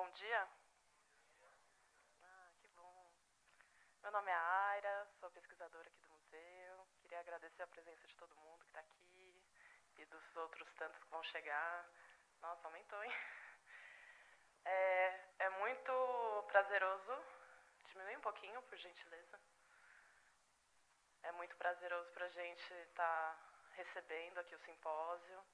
Bom dia. Que bom. Meu nome é Aira, sou pesquisadora aqui do museu. Queria agradecer a presença de todo mundo que está aqui e dos outros tantos que vão chegar. Nossa, aumentou, hein? É muito prazeroso. Diminui um pouquinho, por gentileza. É muito prazeroso para a gente estar recebendo aqui o simpósio.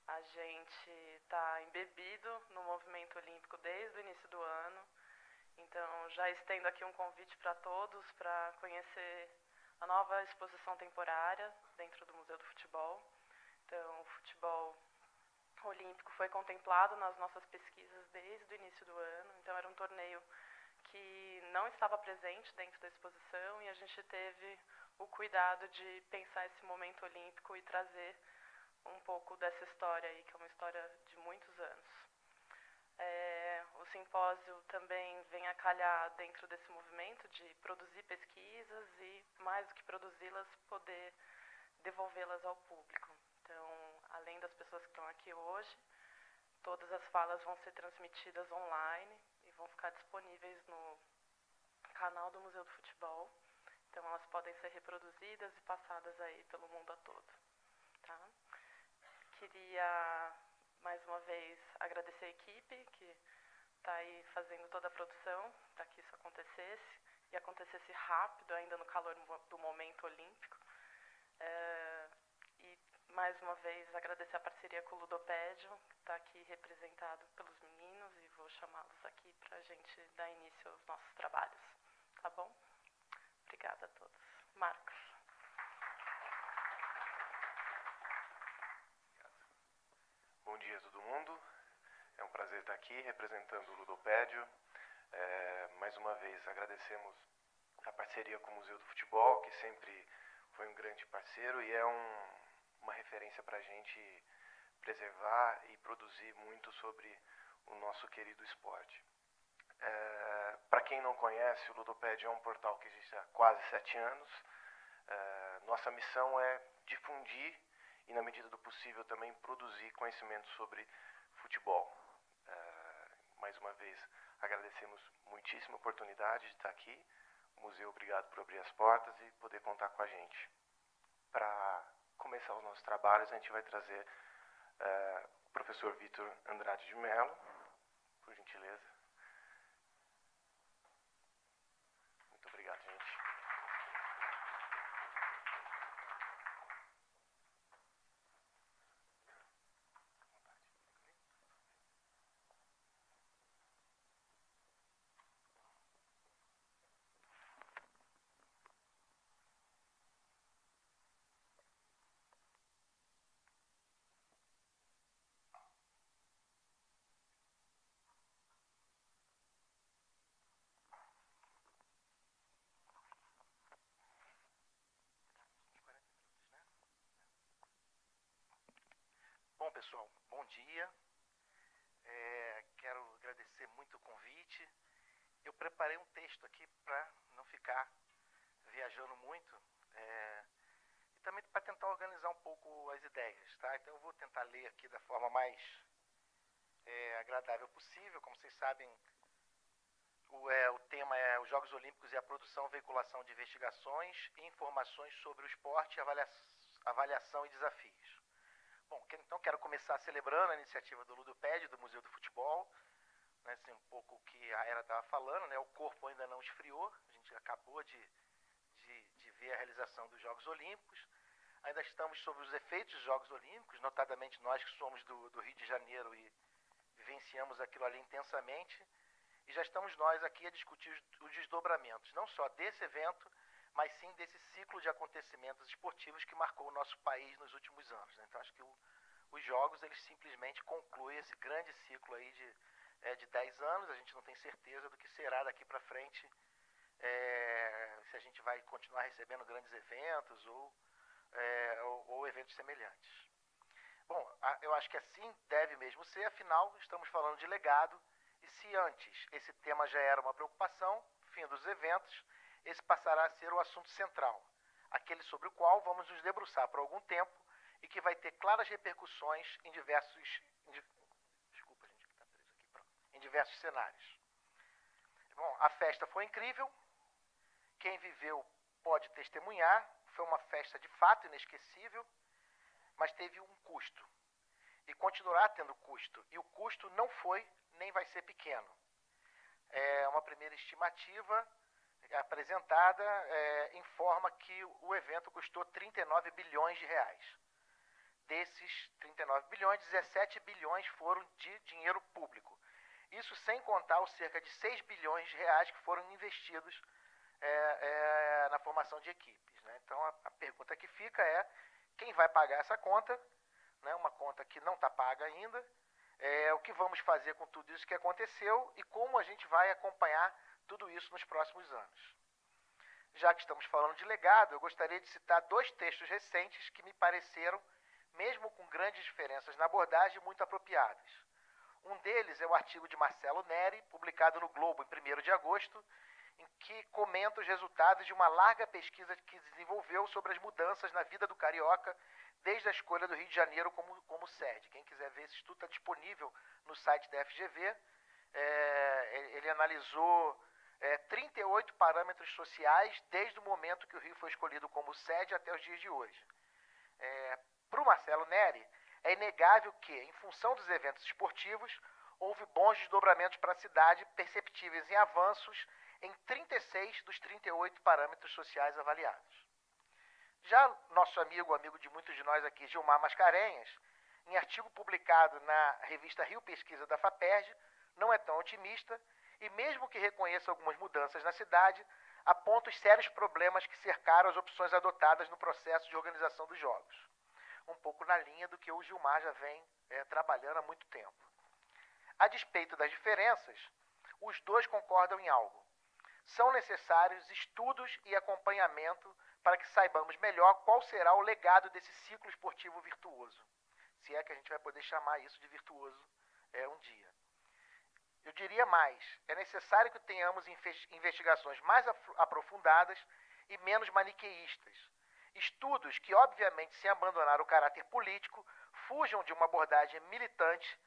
A gente está embebido no movimento olímpico desde o início do ano. Então, já estendo aqui um convite para todos para conhecer a nova exposição temporária dentro do Museu do Futebol. Então, o futebol olímpico foi contemplado nas nossas pesquisas desde o início do ano. Então, era um torneio que não estava presente dentro da exposição e a gente teve o cuidado de pensar esse momento olímpico e trazer um pouco dessa história aí, que é uma história de muitos anos. O simpósio também vem a calhar dentro desse movimento de produzir pesquisas e, mais do que produzi-las, poder devolvê-las ao público. Então, além das pessoas que estão aqui hoje, todas as falas vão ser transmitidas online e vão ficar disponíveis no canal do Museu do Futebol. Então, elas podem ser reproduzidas e passadas aí pelo mundo a todo. Tá? Queria, mais uma vez, agradecer a equipe que está aí fazendo toda a produção para que isso acontecesse e acontecesse rápido, ainda no calor do momento olímpico. E, mais uma vez, agradecer a parceria com o Ludopédio, que está aqui representado pelos meninos, e vou chamá-los aqui para a gente dar início aos nossos trabalhos. Tá bom? Obrigada a todos. Marcos. Bom dia a todo mundo. É um prazer estar aqui representando o Ludopédio. Mais uma vez agradecemos a parceria com o Museu do Futebol, que sempre foi um grande parceiro e é uma referência para a gente preservar e produzir muito sobre o nosso querido esporte. Para quem não conhece, o Ludopédio é um portal que existe há quase 7 anos. Nossa missão é difundir e, na medida do possível, também produzir conhecimento sobre futebol. Mais uma vez, agradecemos muitíssima a oportunidade de estar aqui. O museu, obrigado por abrir as portas e poder contar com a gente. Para começar os nossos trabalhos, a gente vai trazer o professor Vitor Andrade de Mello, por gentileza. Muito obrigado, gente. Bom, pessoal, bom dia. Quero agradecer muito o convite. Eu preparei um texto aqui para não ficar viajando muito e também para tentar organizar um pouco as ideias, tá? Então eu vou tentar ler aqui da forma mais agradável possível. Como vocês sabem, o tema é os Jogos Olímpicos e a produção, veiculação de investigações e informações sobre o esporte, avaliação e desafios. Bom, então quero começar celebrando a iniciativa do Ludopédio, do Museu do Futebol, né, assim, um pouco o que a Era estava falando, né, o corpo ainda não esfriou, a gente acabou de ver a realização dos Jogos Olímpicos, ainda estamos sobre os efeitos dos Jogos Olímpicos, notadamente nós que somos do Rio de Janeiro e vivenciamos aquilo ali intensamente, e já estamos nós aqui a discutir os desdobramentos, não só desse evento, mas sim desse ciclo de acontecimentos esportivos que marcou o nosso país nos últimos anos, né? Então acho que os Jogos, eles simplesmente concluem esse grande ciclo aí de 10 anos. A gente não tem certeza do que será daqui para frente, se a gente vai continuar recebendo grandes eventos ou eventos semelhantes. Bom, eu acho que assim deve mesmo ser, afinal estamos falando de legado, e se antes esse tema já era uma preocupação, fim dos eventos, esse passará a ser o assunto central, aquele sobre o qual vamos nos debruçar por algum tempo e que vai ter claras repercussões em em diversos cenários. Bom, a festa foi incrível. Quem viveu pode testemunhar. Foi uma festa de fato inesquecível, mas teve um custo. E continuará tendo custo. E o custo não foi nem vai ser pequeno. Uma primeira estimativa apresentada informa que o evento custou 39 bilhões de reais. Desses 39 bilhões, 17 bilhões foram de dinheiro público. Isso sem contar os cerca de 6 bilhões de reais que foram investidos na formação de equipes, né? Então a pergunta que fica é quem vai pagar essa conta, né? Uma conta que não está paga ainda, o que vamos fazer com tudo isso que aconteceu e como a gente vai acompanhar tudo isso nos próximos anos. Já que estamos falando de legado, eu gostaria de citar 2 textos recentes que me pareceram, mesmo com grandes diferenças na abordagem, muito apropriados. Um deles é o artigo de Marcelo Neri, publicado no Globo em 1º de agosto, em que comenta os resultados de uma larga pesquisa que desenvolveu sobre as mudanças na vida do carioca desde a escolha do Rio de Janeiro como sede. Quem quiser ver esse estudo está disponível no site da FGV. Ele analisou 38 parâmetros sociais desde o momento que o Rio foi escolhido como sede até os dias de hoje. Para o Marcelo Neri, é inegável que, em função dos eventos esportivos, houve bons desdobramentos para a cidade, perceptíveis em avanços em 36 dos 38 parâmetros sociais avaliados. Já nosso amigo de muitos de nós aqui, Gilmar Mascarenhas, em artigo publicado na revista Rio Pesquisa da FAPERJ, não é tão otimista e, mesmo que reconheça algumas mudanças na cidade, aponta os sérios problemas que cercaram as opções adotadas no processo de organização dos Jogos. Um pouco na linha do que o Gilmar já vem trabalhando há muito tempo. A despeito das diferenças, os dois concordam em algo. São necessários estudos e acompanhamento para que saibamos melhor qual será o legado desse ciclo esportivo virtuoso. Se é que a gente vai poder chamar isso de virtuoso um dia. Eu diria mais, é necessário que tenhamos investigações mais aprofundadas e menos maniqueístas. Estudos que, obviamente, sem abandonar o caráter político, fujam de uma abordagem militante,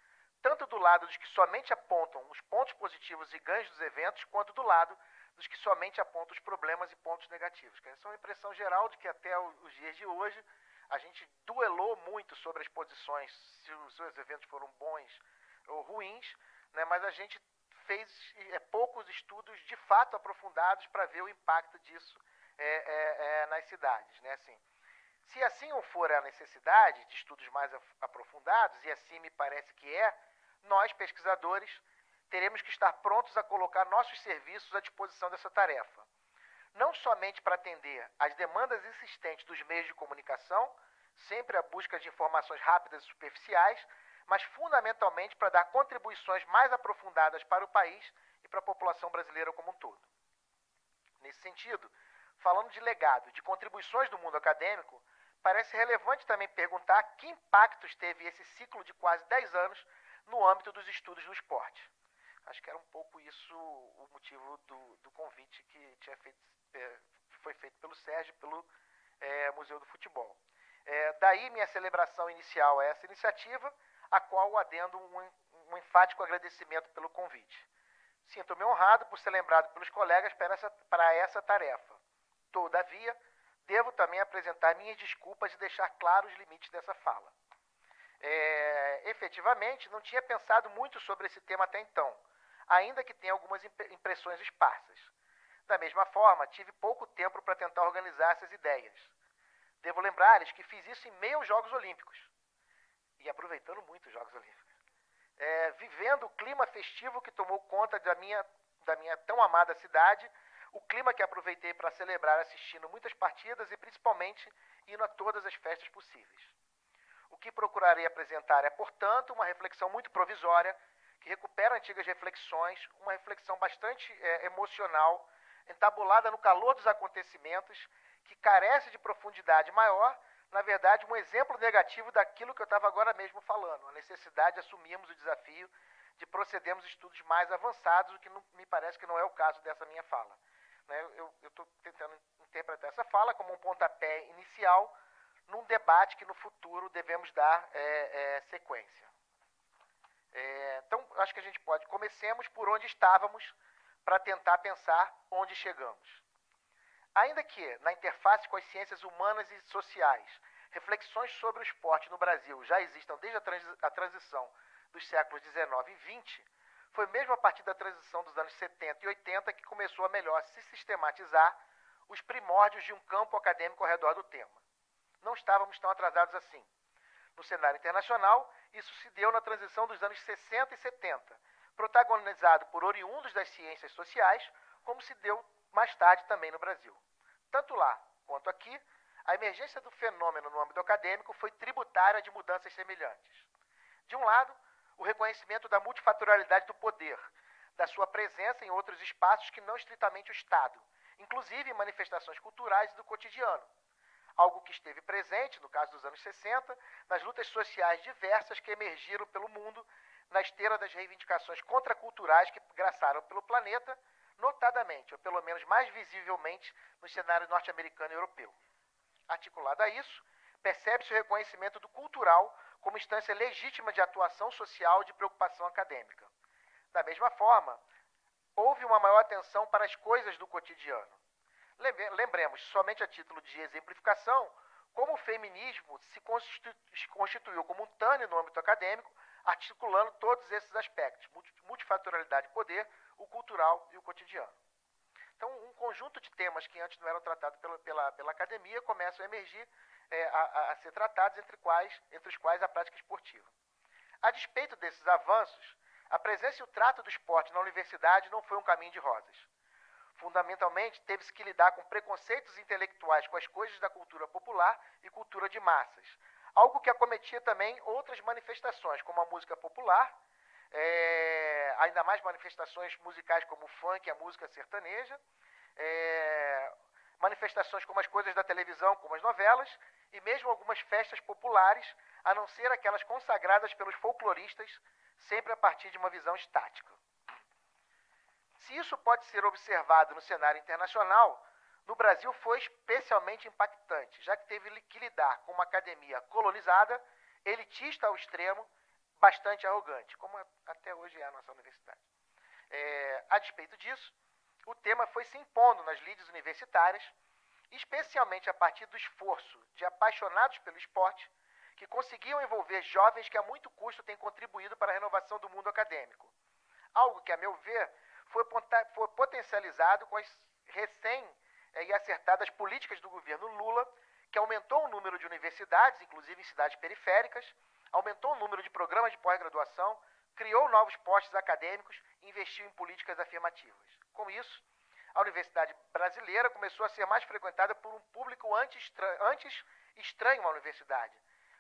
tanto do lado dos que somente apontam os pontos positivos e ganhos dos eventos, quanto do lado dos que somente apontam os problemas e pontos negativos. Essa é uma impressão geral de que até os dias de hoje a gente duelou muito sobre as posições, se os eventos foram bons ou ruins, né? Mas a gente fez poucos estudos de fato aprofundados para ver o impacto disso nas cidades, né? Assim, se assim não for a necessidade de estudos mais aprofundados, e assim me parece que nós, pesquisadores, teremos que estar prontos a colocar nossos serviços à disposição dessa tarefa. Não somente para atender às demandas insistentes dos meios de comunicação, sempre à busca de informações rápidas e superficiais, mas fundamentalmente para dar contribuições mais aprofundadas para o país e para a população brasileira como um todo. Nesse sentido, falando de legado, de contribuições do mundo acadêmico, parece relevante também perguntar que impactos teve esse ciclo de quase 10 anos no âmbito dos estudos do esporte. Acho que era um pouco isso o motivo do convite que foi feito pelo Sérgio, pelo Museu do Futebol. Daí minha celebração inicial a essa iniciativa, a qual adendo um enfático agradecimento pelo convite. Sinto-me honrado por ser lembrado pelos colegas para essa tarefa. Todavia, devo também apresentar minhas desculpas e deixar claros os limites dessa fala. Efetivamente, não tinha pensado muito sobre esse tema até então, ainda que tenha algumas impressões esparsas. Da mesma forma, tive pouco tempo para tentar organizar essas ideias. Devo lembrar-lhes que fiz isso em meio aos Jogos Olímpicos, e aproveitando muito os Jogos Olímpicos. Vivendo o clima festivo que tomou conta da minha tão amada cidade, o clima que aproveitei para celebrar assistindo muitas partidas e principalmente indo a todas as festas possíveis. O que procurarei apresentar é, portanto, uma reflexão muito provisória, que recupera antigas reflexões, uma reflexão bastante emocional, entabulada no calor dos acontecimentos, que carece de profundidade maior, na verdade, um exemplo negativo daquilo que eu estava agora mesmo falando, a necessidade de assumirmos o desafio de procedermos estudos mais avançados, o que me parece que não é o caso dessa minha fala. Eu estou tentando interpretar essa fala como um pontapé inicial num debate que no futuro devemos dar sequência. Então, acho que a gente pode. Comecemos por onde estávamos para tentar pensar onde chegamos. Ainda que, na interface com as ciências humanas e sociais, reflexões sobre o esporte no Brasil já existam desde a transição dos séculos XIX e XX, foi mesmo a partir da transição dos anos 70 e 80 que começou a melhor se sistematizar os primórdios de um campo acadêmico ao redor do tema. Não estávamos tão atrasados assim. No cenário internacional, isso se deu na transição dos anos 60 e 70, protagonizado por oriundos das ciências sociais, como se deu mais tarde também no Brasil. Tanto lá quanto aqui, a emergência do fenômeno no âmbito acadêmico foi tributária de mudanças semelhantes. De um lado, o reconhecimento da multifatorialidade do poder, da sua presença em outros espaços que não estritamente o Estado, inclusive em manifestações culturais e do cotidiano. Algo que esteve presente, no caso dos anos 60, nas lutas sociais diversas que emergiram pelo mundo na esteira das reivindicações contraculturais que graçaram pelo planeta, notadamente, ou pelo menos mais visivelmente, no cenário norte-americano e europeu. Articulado a isso, percebe-se o reconhecimento do cultural como instância legítima de atuação social e de preocupação acadêmica. Da mesma forma, houve uma maior atenção para as coisas do cotidiano. Lembremos, somente a título de exemplificação, como o feminismo se constituiu como um tânio no âmbito acadêmico, articulando todos esses aspectos, multifatorialidade de poder, o cultural e o cotidiano. Então, um conjunto de temas que antes não eram tratados pela academia começam a emergir, a ser tratados, entre os quais a prática esportiva. A despeito desses avanços, a presença e o trato do esporte na universidade não foi um caminho de rosas. Fundamentalmente, teve-se que lidar com preconceitos intelectuais com as coisas da cultura popular e cultura de massas, algo que acometia também outras manifestações, como a música popular, ainda mais manifestações musicais como o funk e a música sertaneja, manifestações como as coisas da televisão, como as novelas, e mesmo algumas festas populares, a não ser aquelas consagradas pelos folcloristas, sempre a partir de uma visão estática. Se isso pode ser observado no cenário internacional, no Brasil foi especialmente impactante, já que teve que lidar com uma academia colonizada, elitista ao extremo, bastante arrogante, como até hoje é a nossa universidade. A despeito disso, o tema foi se impondo nas lides universitárias, especialmente a partir do esforço de apaixonados pelo esporte, que conseguiam envolver jovens que a muito custo têm contribuído para a renovação do mundo acadêmico. Algo que, a meu ver, foi potencializado com as e acertadas políticas do governo Lula, que aumentou o número de universidades, inclusive em cidades periféricas, aumentou o número de programas de pós-graduação, criou novos postos acadêmicos e investiu em políticas afirmativas. Com isso, a universidade brasileira começou a ser mais frequentada por um público antes estranho à universidade.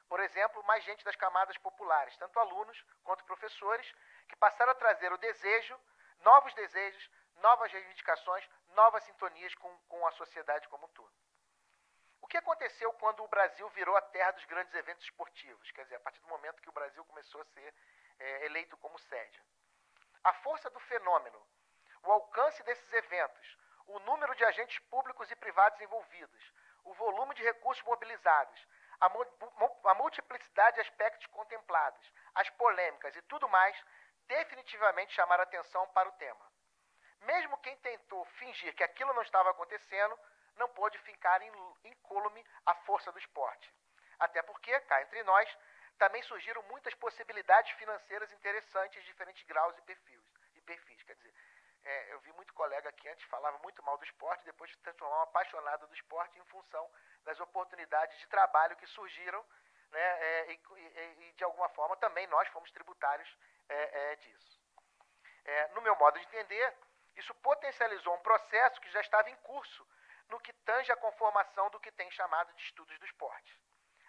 Por exemplo, mais gente das camadas populares, tanto alunos quanto professores, que passaram a trazer o desejo, novos desejos, novas reivindicações, novas sintonias com a sociedade como um todo. O que aconteceu quando o Brasil virou a terra dos grandes eventos esportivos? Quer dizer, a partir do momento que o Brasil começou a ser eleito como sede. A força do fenômeno, o alcance desses eventos, o número de agentes públicos e privados envolvidos, o volume de recursos mobilizados, a multiplicidade de aspectos contemplados, as polêmicas e tudo mais, definitivamente chamaram atenção para o tema. Mesmo quem tentou fingir que aquilo não estava acontecendo, não pôde ficar incólume à força do esporte. Até porque, cá entre nós, também surgiram muitas possibilidades financeiras interessantes de diferentes graus e perfis. Quer dizer, eu vi muito colega que antes falava muito mal do esporte, depois de se transformar um apaixonado do esporte em função das oportunidades de trabalho que surgiram, né, e de alguma forma também nós fomos tributários disso. No meu modo de entender, isso potencializou um processo que já estava em curso no que tange a conformação do que tem chamado de estudos do esporte.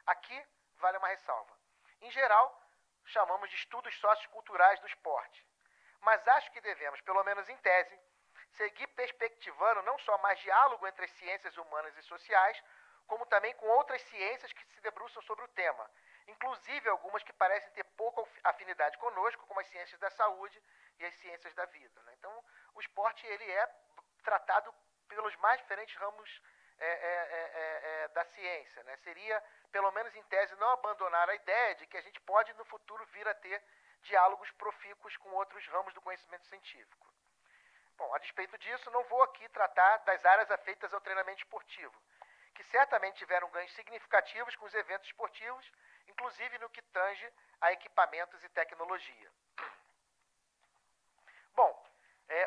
Aqui vale uma ressalva. Em geral, chamamos de estudos socioculturais do esporte. Mas acho que devemos, pelo menos em tese, seguir perspectivando não só mais diálogo entre as ciências humanas e sociais, como também com outras ciências que se debruçam sobre o tema, inclusive algumas que parecem ter pouca afinidade conosco, como as ciências da saúde e as ciências da vida, né? Então, o esporte ele é tratado pelos mais diferentes ramos da ciência, né? Seria, pelo menos em tese, não abandonar a ideia de que a gente pode no futuro vir a ter diálogos profícuos com outros ramos do conhecimento científico. Bom, a despeito disso, não vou aqui tratar das áreas afeitas ao treinamento esportivo, que certamente tiveram ganhos significativos com os eventos esportivos, inclusive no que tange a equipamentos e tecnologia. Bom,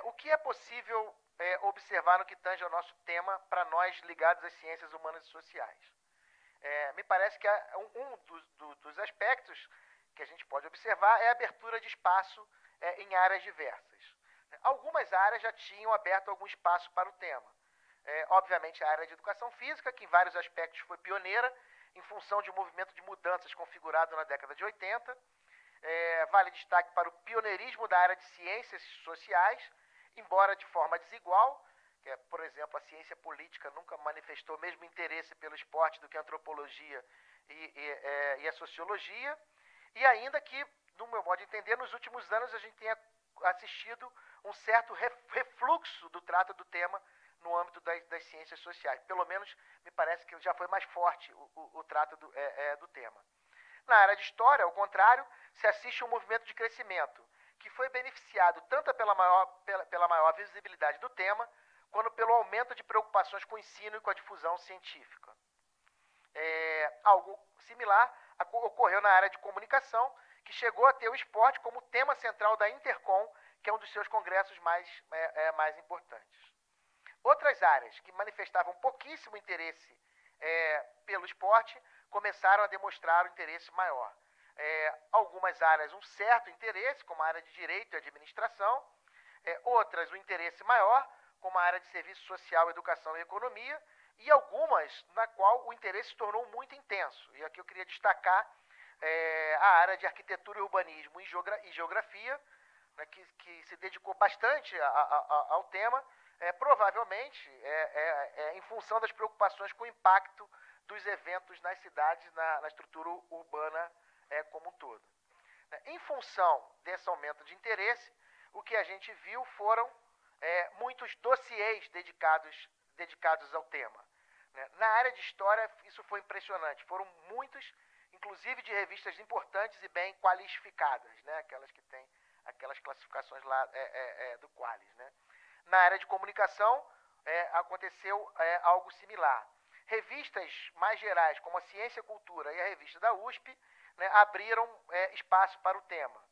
o que é possível observar no que tange ao nosso tema para nós ligados às ciências humanas e sociais? Me parece que dos aspectos que a gente pode observar é a abertura de espaço em áreas diversas. Algumas áreas já tinham aberto algum espaço para o tema. Obviamente a área de educação física, que em vários aspectos foi pioneira, em função de um movimento de mudanças configurado na década de 80. Vale destaque para o pioneirismo da área de ciências sociais, embora de forma desigual. Por exemplo, a ciência política nunca manifestou o mesmo interesse pelo esporte do que a antropologia e a sociologia. E ainda que, no meu modo de entender, nos últimos anos a gente tenha assistido um certo refluxo do trato do tema no âmbito das ciências sociais. Pelo menos me parece que já foi mais forte o trato do tema. Na área de história, ao contrário, se assiste um movimento de crescimento, que foi beneficiado tanto pela maior visibilidade do tema, quanto pelo aumento de preocupações com o ensino e com a difusão científica. Algo similar ocorreu na área de comunicação, que chegou a ter o esporte como tema central da Intercom, que é um dos seus congressos mais importantes. Outras áreas que manifestavam pouquíssimo interesse pelo esporte começaram a demonstrar um interesse maior. Algumas áreas um certo interesse, como a área de direito e administração, outras um interesse maior, como a área de serviço social, educação e economia, e algumas na qual o interesse se tornou muito intenso. E aqui eu queria destacar a área de arquitetura, urbanismo e geografia, né, que se dedicou bastante ao tema, provavelmente em função das preocupações com o impacto dos eventos nas cidades, na estrutura urbana como um todo. Em função desse aumento de interesse, o que a gente viu foram muitos dossiês dedicados ao tema. Na área de história, isso foi impressionante. Foram muitos, inclusive de revistas importantes e bem qualificadas, né? Aquelas que têm aquelas classificações lá do Qualis. Né? Na área de comunicação, aconteceu algo similar. Revistas mais gerais, como a Ciência e Cultura e a revista da USP, né, abriram espaço para o tema.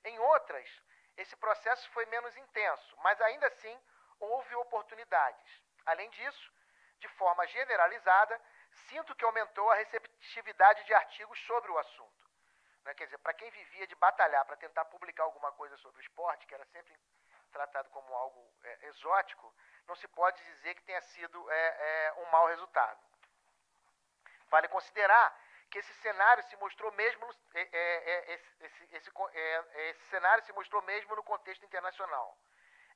Em outras, esse processo foi menos intenso, mas ainda assim houve oportunidades. Além disso, de forma generalizada, sinto que aumentou a receptividade de artigos sobre o assunto. Né? Quer dizer, para quem vivia de batalhar para tentar publicar alguma coisa sobre o esporte, que era sempre tratado como algo exótico, não se pode dizer que tenha sido um mau resultado. Vale considerar que esse cenário se mostrou mesmo no contexto internacional.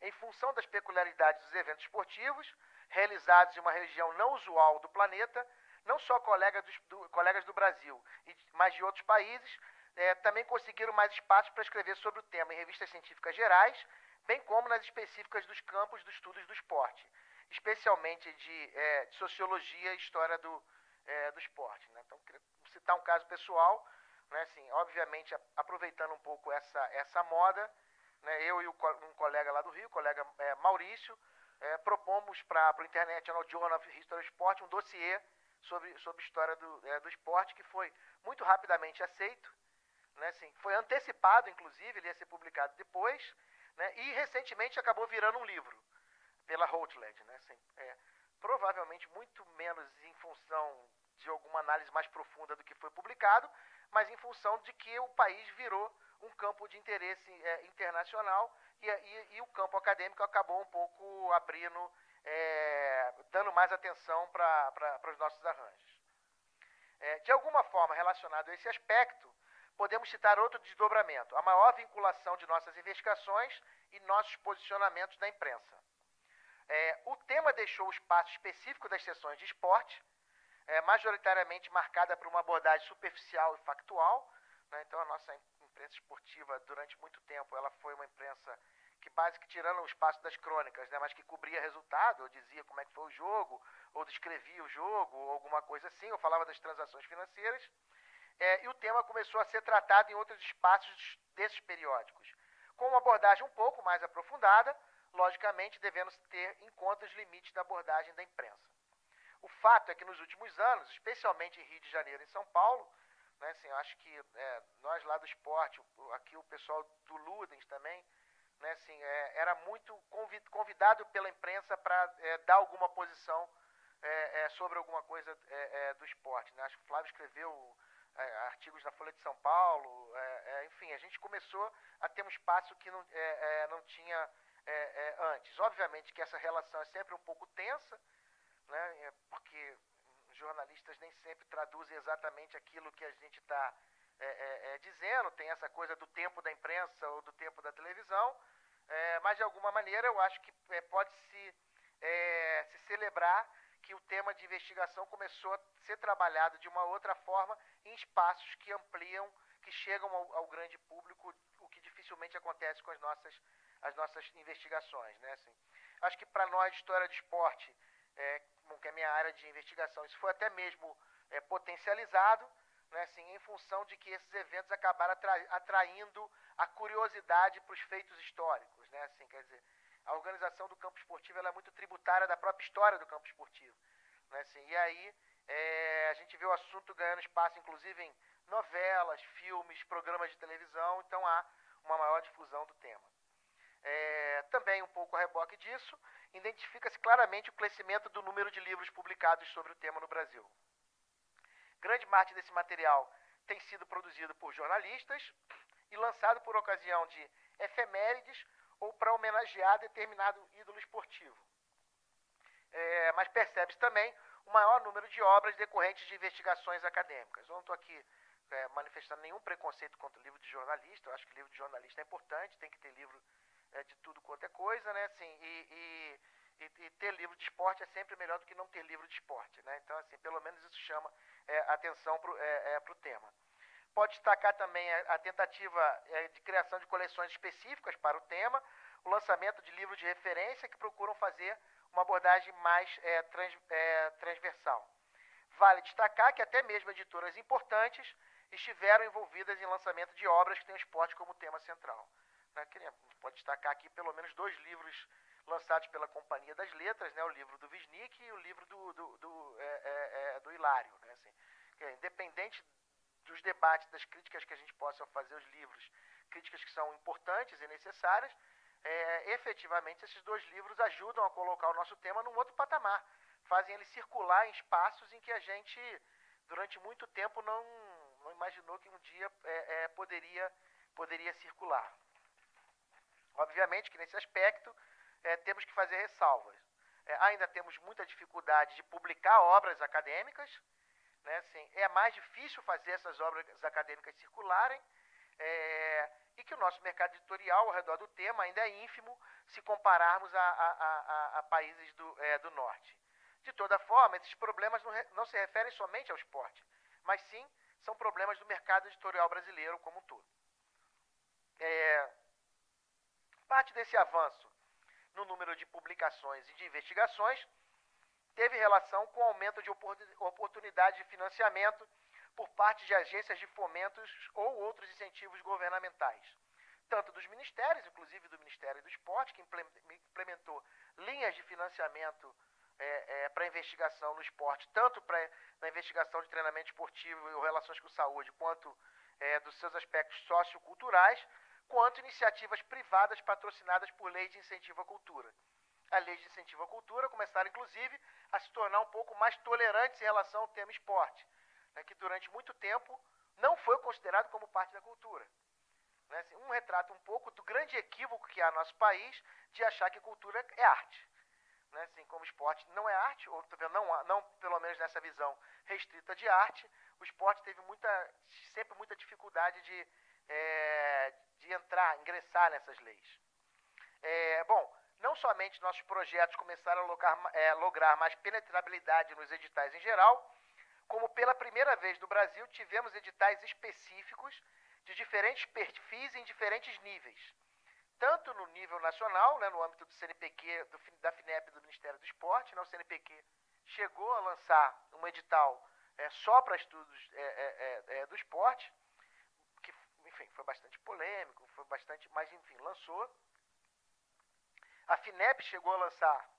Em função das peculiaridades dos eventos esportivos, realizados em uma região não usual do planeta, não só colegas do Brasil, mas de outros países, também conseguiram mais espaço para escrever sobre o tema em revistas científicas gerais, bem como nas específicas dos campos dos estudos do esporte, especialmente de sociologia e história do esporte. Né? Então, queria citar um caso pessoal, né? Assim, obviamente, aproveitando um pouco essa moda, né? Eu e um colega lá do Rio, o colega Maurício, propomos para o International Journal of History of Sport um dossiê sobre história do esporte, que foi muito rapidamente aceito, né? Assim, foi antecipado, inclusive, ele ia ser publicado depois, né? E recentemente acabou virando um livro pela Routledge. Né? Assim, provavelmente muito menos em função de alguma análise mais profunda do que foi publicado, mas em função de que o país virou um campo de interesse internacional e o campo acadêmico acabou um pouco abrindo, dando mais atenção para os nossos arranjos. De alguma forma, relacionado a esse aspecto, podemos citar outro desdobramento, a maior vinculação de nossas investigações e nossos posicionamentos na imprensa. O tema deixou o espaço específico das sessões de esporte, majoritariamente marcada por uma abordagem superficial e factual. Né? Então, a nossa imprensa esportiva, durante muito tempo, ela foi uma imprensa que, tirando o espaço das crônicas, né, mas que cobria resultado, ou dizia como é que foi o jogo, ou descrevia o jogo, ou alguma coisa assim, ou falava das transações financeiras. e o tema começou a ser tratado em outros espaços desses periódicos, com uma abordagem um pouco mais aprofundada, logicamente devendo ter em conta os limites da abordagem da imprensa. O fato é que nos últimos anos, especialmente em Rio de Janeiro e em São Paulo, né, assim, eu acho que nós lá do esporte, aqui o pessoal do Ludens também, né, assim, era muito convidado pela imprensa para dar alguma posição sobre alguma coisa do esporte. Né? Acho que o Flávio escreveu artigos na Folha de São Paulo, enfim, a gente começou a ter um espaço que não tinha antes. Obviamente que essa relação é sempre um pouco tensa, né, porque jornalistas nem sempre traduzem exatamente aquilo que a gente está dizendo, tem essa coisa do tempo da imprensa ou do tempo da televisão, mas de alguma maneira eu acho que pode-se se celebrar que o tema de investigação começou a ser trabalhado de uma outra forma em espaços que ampliam, que chegam ao grande público, o que dificilmente acontece com as nossas investigações. Né? Assim, acho que para nós, história do esporte, que é a minha área de investigação, isso foi até mesmo potencializado, né, assim, em função de que esses eventos acabaram atraindo a curiosidade para os feitos históricos. Né, assim, quer dizer, a organização do campo esportivo ela é muito tributária da própria história do campo esportivo. Né, assim, e aí a gente vê o assunto ganhando espaço, inclusive em novelas, filmes, programas de televisão, então há uma maior difusão do tema. Também um pouco a reboque disso, identifica-se claramente o crescimento do número de livros publicados sobre o tema no Brasil. Grande parte desse material tem sido produzido por jornalistas e lançado por ocasião de efemérides ou para homenagear determinado ídolo esportivo. Mas percebe-se também o maior número de obras decorrentes de investigações acadêmicas. Eu não estou aqui manifestando nenhum preconceito contra o livro de jornalista, eu acho que livro de jornalista é importante, tem que ter livro de tudo quanto é coisa, né? Assim, e ter livro de esporte é sempre melhor do que não ter livro de esporte, né? Então, assim, pelo menos isso chama atenção para o tema. Pode destacar também a tentativa de criação de coleções específicas para o tema, o lançamento de livros de referência que procuram fazer uma abordagem mais transversal. Vale destacar que até mesmo editoras importantes estiveram envolvidas em lançamento de obras que têm o esporte como tema central. A gente pode destacar aqui pelo menos 2 livros lançados pela Companhia das Letras, né, o livro do Wisnik e o livro do Hilário. Né, assim, independente dos debates, das críticas que a gente possa fazer aos livros, críticas que são importantes e necessárias, efetivamente esses 2 livros ajudam a colocar o nosso tema num outro patamar, fazem ele circular em espaços em que a gente, durante muito tempo, não imaginou que um dia poderia circular. Obviamente que nesse aspecto temos que fazer ressalvas. Ainda temos muita dificuldade de publicar obras acadêmicas, né? Assim, é mais difícil fazer essas obras acadêmicas circularem, e que o nosso mercado editorial ao redor do tema ainda é ínfimo se compararmos a países do norte. De toda forma, esses problemas não se referem somente ao esporte, mas sim são problemas do mercado editorial brasileiro como um todo. Parte desse avanço no número de publicações e de investigações teve relação com o aumento de oportunidades de financiamento por parte de agências de fomentos ou outros incentivos governamentais, tanto dos ministérios, inclusive do Ministério do Esporte, que implementou linhas de financiamento para investigação no esporte, tanto na investigação de treinamento esportivo e relações com saúde, quanto dos seus aspectos socioculturais, quanto iniciativas privadas patrocinadas por leis de incentivo à cultura. As leis de incentivo à cultura começaram, inclusive, a se tornar um pouco mais tolerantes em relação ao tema esporte, né, que durante muito tempo não foi considerado como parte da cultura. Né, assim, um retrato um pouco do grande equívoco que há no nosso país de achar que cultura é arte. Né, assim, como esporte não é arte, ou não pelo menos nessa visão restrita de arte, o esporte teve sempre muita dificuldade de ingressar nessas leis. Não somente nossos projetos começaram a lograr mais penetrabilidade nos editais em geral, como pela primeira vez no Brasil tivemos editais específicos de diferentes perfis em diferentes níveis. Tanto no nível nacional, né, no âmbito do CNPq, da FINEP e do Ministério do Esporte, né, o CNPq chegou a lançar um edital só para estudos do esporte, que, enfim, foi bastante polêmico, mas enfim, lançou. A FINEP chegou a lançar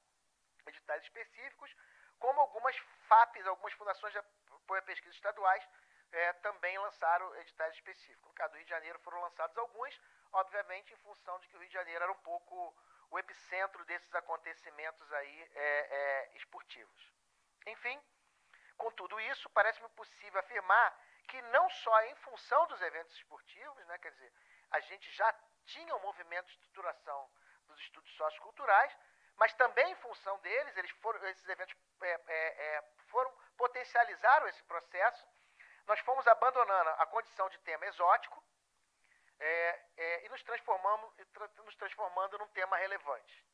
editais específicos, como algumas FAPs, algumas fundações de apoio à pesquisa estaduais, também lançaram editais específicos. No caso do Rio de Janeiro foram lançados alguns, obviamente em função de que o Rio de Janeiro era um pouco o epicentro desses acontecimentos aí esportivos. Enfim, com tudo isso, parece-me possível afirmar que não só em função dos eventos esportivos, né, quer dizer, a gente já tinha um movimento de estruturação dos estudos socioculturais, mas também em função deles, esses eventos potencializaram esse processo. Nós fomos abandonando a condição de tema exótico e nos transformando num tema relevante.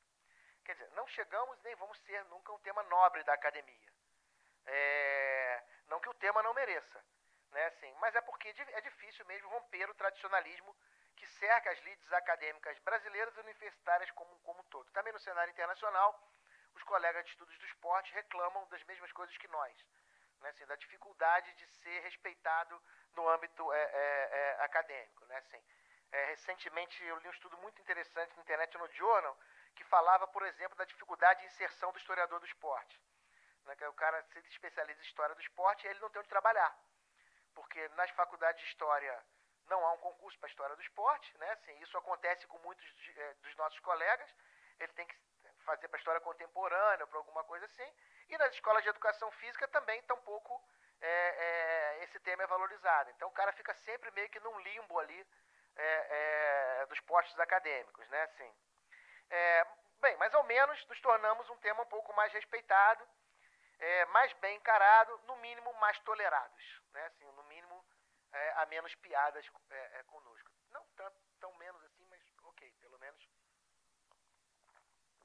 Quer dizer, não chegamos nem vamos ser nunca um tema nobre da academia. Não que o tema não mereça, né, assim, mas é porque é difícil mesmo romper o tradicionalismo que cerca as lides acadêmicas brasileiras e universitárias como um todo. Também no cenário internacional, os colegas de estudos do esporte reclamam das mesmas coisas que nós, né, assim, da dificuldade de ser respeitado no âmbito acadêmico, né, assim. Recentemente eu li um estudo muito interessante na internet no Journal que falava, por exemplo, da dificuldade de inserção do historiador do esporte. Né, que o cara se especializa em história do esporte e ele não tem onde trabalhar, porque nas faculdades de história não há um concurso para a história do esporte, né? Assim, isso acontece com muitos dos nossos colegas. Ele tem que fazer para a história contemporânea, para alguma coisa assim. E nas escolas de educação física também tampouco esse tema é valorizado. Então o cara fica sempre meio que num limbo ali dos postos acadêmicos, né? Assim, bem, mas ao menos nos tornamos um tema um pouco mais respeitado, mais bem encarado, no mínimo mais tolerados, né? Assim, no mínimo há menos piadas conosco. Não tão menos assim, mas ok, pelo menos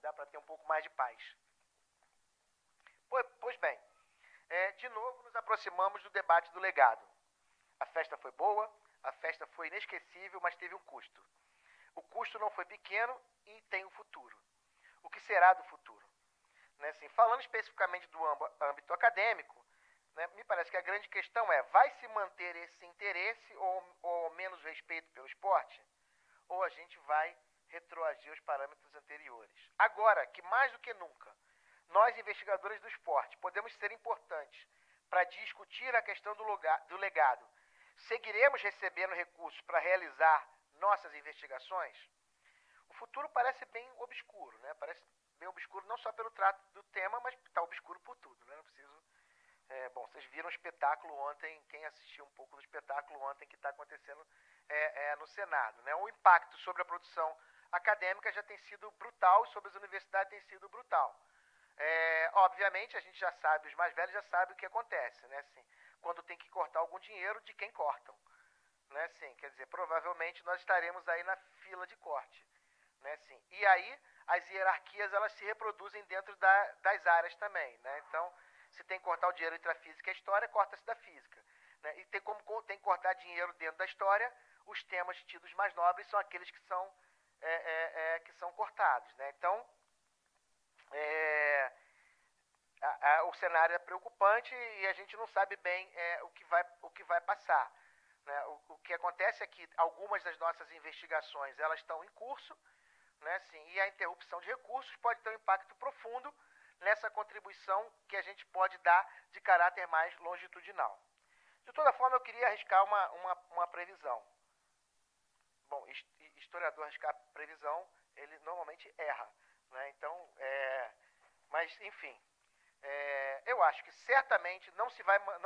dá para ter um pouco mais de paz. Pois bem, de novo nos aproximamos do debate do legado. A festa foi boa, a festa foi inesquecível, mas teve um custo. O custo não foi pequeno e tem um futuro. O que será do futuro? Né, assim, falando especificamente do âmbito acadêmico, né, me parece que a grande questão vai se manter esse interesse ou menos respeito pelo esporte? Ou a gente vai retroagir os parâmetros anteriores? Agora, que mais do que nunca, nós investigadores do esporte podemos ser importantes para discutir a questão do legado, seguiremos recebendo recursos para realizar nossas investigações? O futuro parece bem obscuro, né? Parece bem obscuro não só pelo trato do tema, mas está obscuro por tudo, né? Não preciso... bom, vocês viram o espetáculo ontem, quem assistiu um pouco do espetáculo ontem que está acontecendo no Senado, né? O impacto sobre a produção acadêmica já tem sido brutal e sobre as universidades tem sido brutal. Obviamente, a gente já sabe, os mais velhos já sabem o que acontece, né? Assim, quando tem que cortar algum dinheiro, de quem cortam, né? Assim, quer dizer, provavelmente nós estaremos aí na fila de corte, né? Assim, e aí as hierarquias elas se reproduzem dentro das áreas também, né? Então, se tem que cortar o dinheiro entre a física e a história, corta-se da física, né? E tem que cortar dinheiro dentro da história, os temas tidos mais nobres são aqueles que são cortados, né? Então, o cenário é preocupante e a gente não sabe bem o que vai passar, né? O que acontece é que algumas das nossas investigações elas estão em curso, né? Assim, e a interrupção de recursos pode ter um impacto profundo nessa contribuição que a gente pode dar de caráter mais longitudinal. De toda forma, eu queria arriscar uma previsão. Bom, historiador arriscar previsão, ele normalmente erra, né? Então, mas enfim, eu acho que certamente não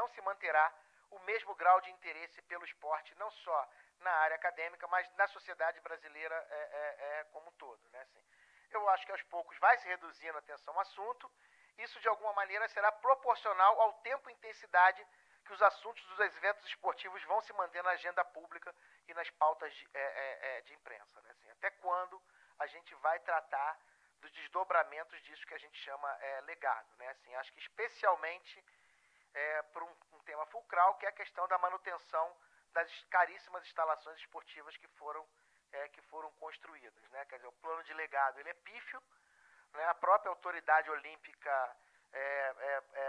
se manterá o mesmo grau de interesse pelo esporte, não só na área acadêmica, mas na sociedade brasileira como um todo, né? Assim, eu acho que aos poucos vai se reduzindo a atenção ao assunto. Isso, de alguma maneira, será proporcional ao tempo e intensidade que os assuntos dos eventos esportivos vão se manter na agenda pública e nas pautas de imprensa, né? Assim, até quando a gente vai tratar dos desdobramentos disso que a gente chama legado, né? Assim, acho que especialmente por um tema fulcral, que é a questão da manutenção das caríssimas instalações esportivas que foram construídas, né? Quer dizer, o plano de legado ele é pífio, né? A própria autoridade olímpica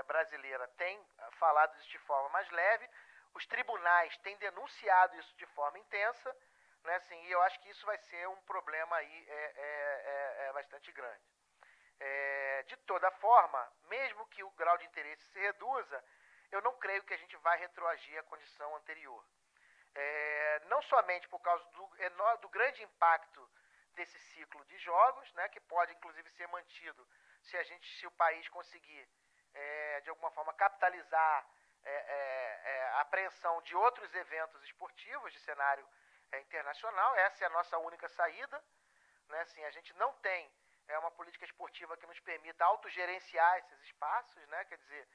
brasileira tem falado isso de forma mais leve, os tribunais têm denunciado isso de forma intensa, né, assim, e eu acho que isso vai ser um problema aí bastante grande. De toda forma, mesmo que o grau de interesse se reduza, eu não creio que a gente vai retroagir à condição anterior. Não somente por causa do grande impacto desse ciclo de jogos, né, que pode inclusive ser mantido se o país conseguir, de alguma forma, capitalizar a apreensão de outros eventos esportivos de cenário internacional. Essa é a nossa única saída, né? Assim, a gente não tem uma política esportiva que nos permita autogerenciar esses espaços, né? Quer dizer,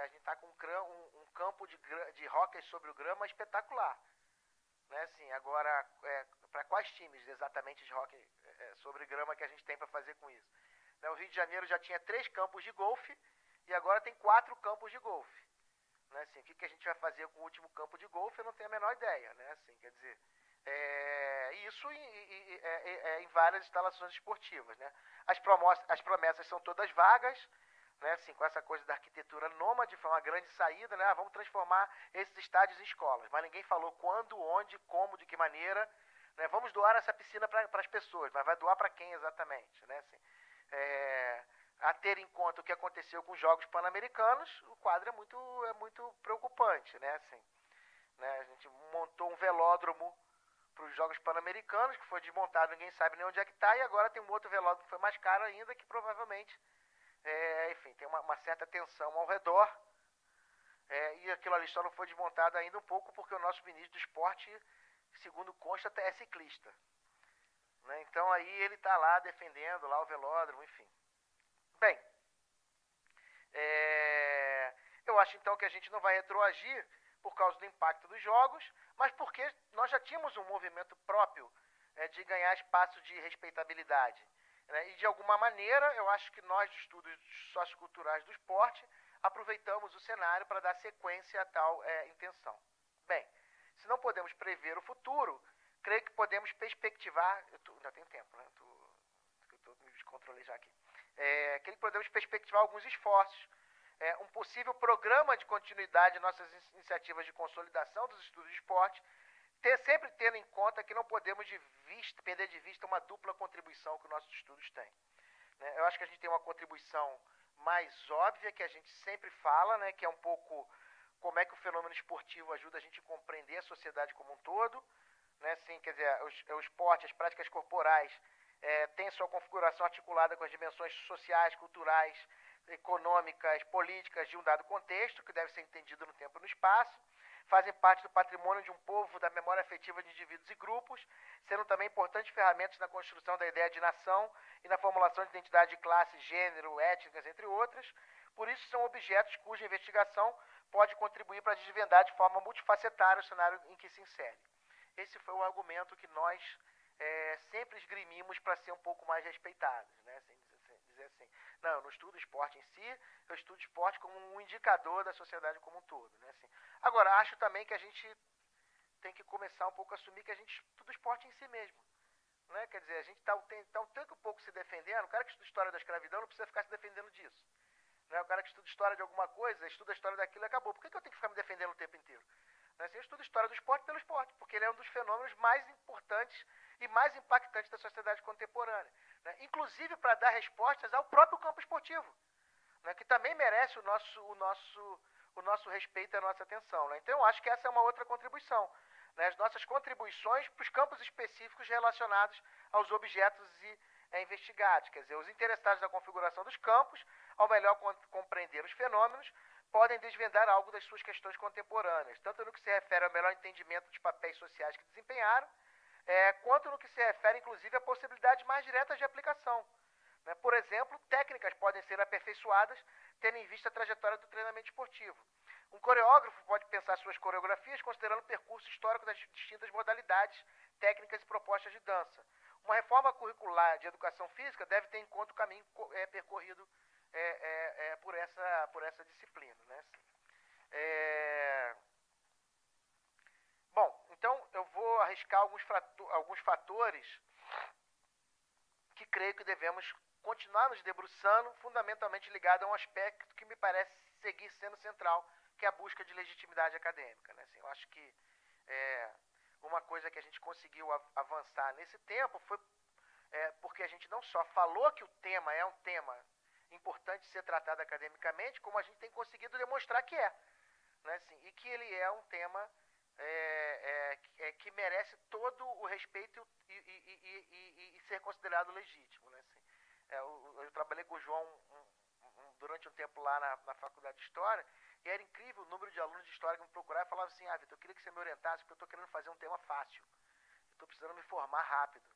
a gente está com um campo de hóquei sobre o grama espetacular, né? Assim, agora, para quais times exatamente de hóquei sobre grama que a gente tem para fazer com isso? Né? O Rio de Janeiro já tinha 3 campos de golfe e agora tem 4 campos de golfe. Né? Assim, o que a gente vai fazer com o último campo de golfe, eu não tenho a menor ideia. Né? Assim, quer dizer, isso em várias instalações esportivas. Né? As promessas são todas vagas, né? Assim, com essa coisa da arquitetura nômade, foi uma grande saída, né? Vamos transformar esses estádios em escolas, mas ninguém falou quando, onde, como, de que maneira, né? Vamos doar essa piscina para as pessoas, mas vai doar para quem exatamente, né? Assim, a ter em conta o que aconteceu com os Jogos Pan-Americanos, o quadro é muito preocupante, né? Assim, né? A gente montou um velódromo para os Jogos Pan-Americanos, que foi desmontado, ninguém sabe nem onde é que está, e agora tem um outro velódromo que foi mais caro ainda, que provavelmente, enfim, tem uma certa tensão ao redor, e aquilo ali só não foi desmontado ainda um pouco porque o nosso ministro do esporte, segundo consta, é ciclista. Né? Então aí ele está lá defendendo lá o velódromo, enfim. Bem, eu acho então que a gente não vai retroagir por causa do impacto dos jogos, mas porque nós já tínhamos um movimento próprio de ganhar espaço de respeitabilidade. Né? E de alguma maneira, eu acho que nós, de estudos socioculturais do esporte, aproveitamos o cenário para dar sequência a tal intenção. Bem, se não podemos prever o futuro, creio que podemos perspectivar... Ainda tem tempo, né? Eu me descontrolei já aqui. Creio que podemos perspectivar alguns esforços. Um possível programa de continuidade de nossas iniciativas de consolidação dos estudos de esporte, sempre tendo em conta que não podemos perder de vista uma dupla contribuição que os nossos estudos têm. Né? Eu acho que a gente tem uma contribuição mais óbvia, que a gente sempre fala, né? Que é um pouco como é que o fenômeno esportivo ajuda a gente a compreender a sociedade como um todo. Né? Assim, quer dizer, o esporte, as práticas corporais, têm sua configuração articulada com as dimensões sociais, culturais, econômicas, políticas de um dado contexto, que deve ser entendido no tempo e no espaço, fazem parte do patrimônio de um povo, da memória afetiva de indivíduos e grupos, sendo também importantes ferramentas na construção da ideia de nação e na formulação de identidade de classe, gênero, étnicas, entre outras. Por isso, são objetos cuja investigação pode contribuir para desvendar de forma multifacetária o cenário em que se insere. Esse foi o argumento que nós sempre esgrimimos para ser um pouco mais respeitados, né? Assim, dizer assim, não, eu não estudo esporte em si, eu estudo esporte como um indicador da sociedade como um todo, né? Assim, agora, acho também que a gente tem que começar um pouco a assumir que a gente estuda esporte em si mesmo. Né? Quer dizer, a gente está um tanto pouco se defendendo, o cara que estuda história da escravidão não precisa ficar se defendendo disso. Né? O cara que estuda história de alguma coisa, estuda a história daquilo e acabou. Por que eu tenho que ficar me defendendo o tempo inteiro? Né? Assim, eu estudo história do esporte pelo esporte, porque ele é um dos fenômenos mais importantes e mais impactantes da sociedade contemporânea. Né? Inclusive para dar respostas ao próprio campo esportivo, né? Que também merece o nosso respeito e a nossa atenção. Né? Então eu acho que essa é uma outra contribuição. Né? As nossas contribuições para os campos específicos relacionados aos objetos investigados. Quer dizer, os interessados na configuração dos campos, ao melhor compreender os fenômenos, podem desvendar algo das suas questões contemporâneas, tanto no que se refere ao melhor entendimento dos papéis sociais que desempenharam, quanto no que se refere, inclusive, a possibilidades mais diretas de aplicação. Né? Por exemplo, técnicas podem ser aperfeiçoadas tendo em vista a trajetória do treinamento esportivo. Um coreógrafo pode pensar suas coreografias considerando o percurso histórico das distintas modalidades, técnicas e propostas de dança. Uma reforma curricular de educação física deve ter em conta o caminho percorrido por essa disciplina. Né? Bom, então eu vou arriscar alguns fatores que creio que devemos continuar nos debruçando, fundamentalmente ligado a um aspecto que me parece seguir sendo central, que é a busca de legitimidade acadêmica, né? Assim, eu acho que uma coisa que a gente conseguiu avançar nesse tempo foi porque a gente não só falou que o tema é um tema importante de ser tratado academicamente, como a gente tem conseguido demonstrar que é, né? Assim, e que ele é um tema que merece todo o respeito e ser considerado legítimo, né? Assim, eu trabalhei com o João durante um tempo lá na Faculdade de História, e era incrível o número de alunos de História que me procuravam e falavam assim: Vitor, eu queria que você me orientasse, porque eu estou querendo fazer um tema fácil, eu estou precisando me formar rápido.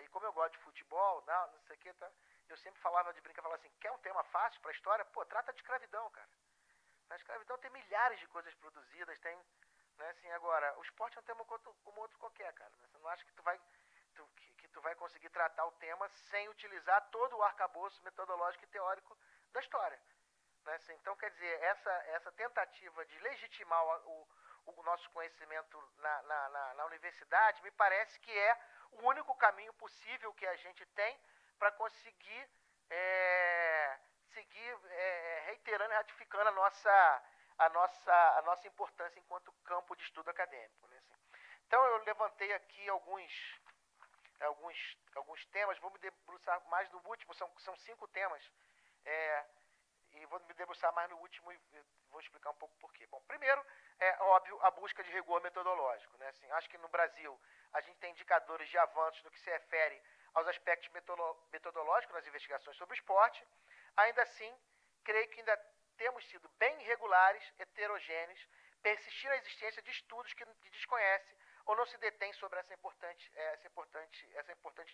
E como eu gosto de futebol, não sei o que, tá, eu sempre falava de brincar, falava assim: quer um tema fácil para a história? Pô, trata de escravidão, cara. Na escravidão tem milhares de coisas produzidas, tem, né, assim, agora, o esporte é um tema como outro qualquer, cara. Né? Você não acha que tu vai conseguir tratar o tema sem utilizar todo o arcabouço metodológico e teórico da história. Né? Assim, então, quer dizer, essa tentativa de legitimar o nosso conhecimento na universidade me parece que é o único caminho possível que a gente tem para conseguir seguir reiterando e ratificando a nossa importância enquanto campo de estudo acadêmico. Né? Assim, então eu levantei aqui alguns temas, vou me debruçar mais no último, são 5 temas, e vou me debruçar mais no último e vou explicar um pouco por quê. Bom, primeiro, é óbvio, a busca de rigor metodológico. Né? Assim, acho que no Brasil a gente tem indicadores de avanços no que se refere aos aspectos metodológicos nas investigações sobre o esporte. Ainda assim, creio que ainda temos sido bem irregulares, heterogêneos, persistir na existência de estudos que desconhece ou não se detém sobre essa importante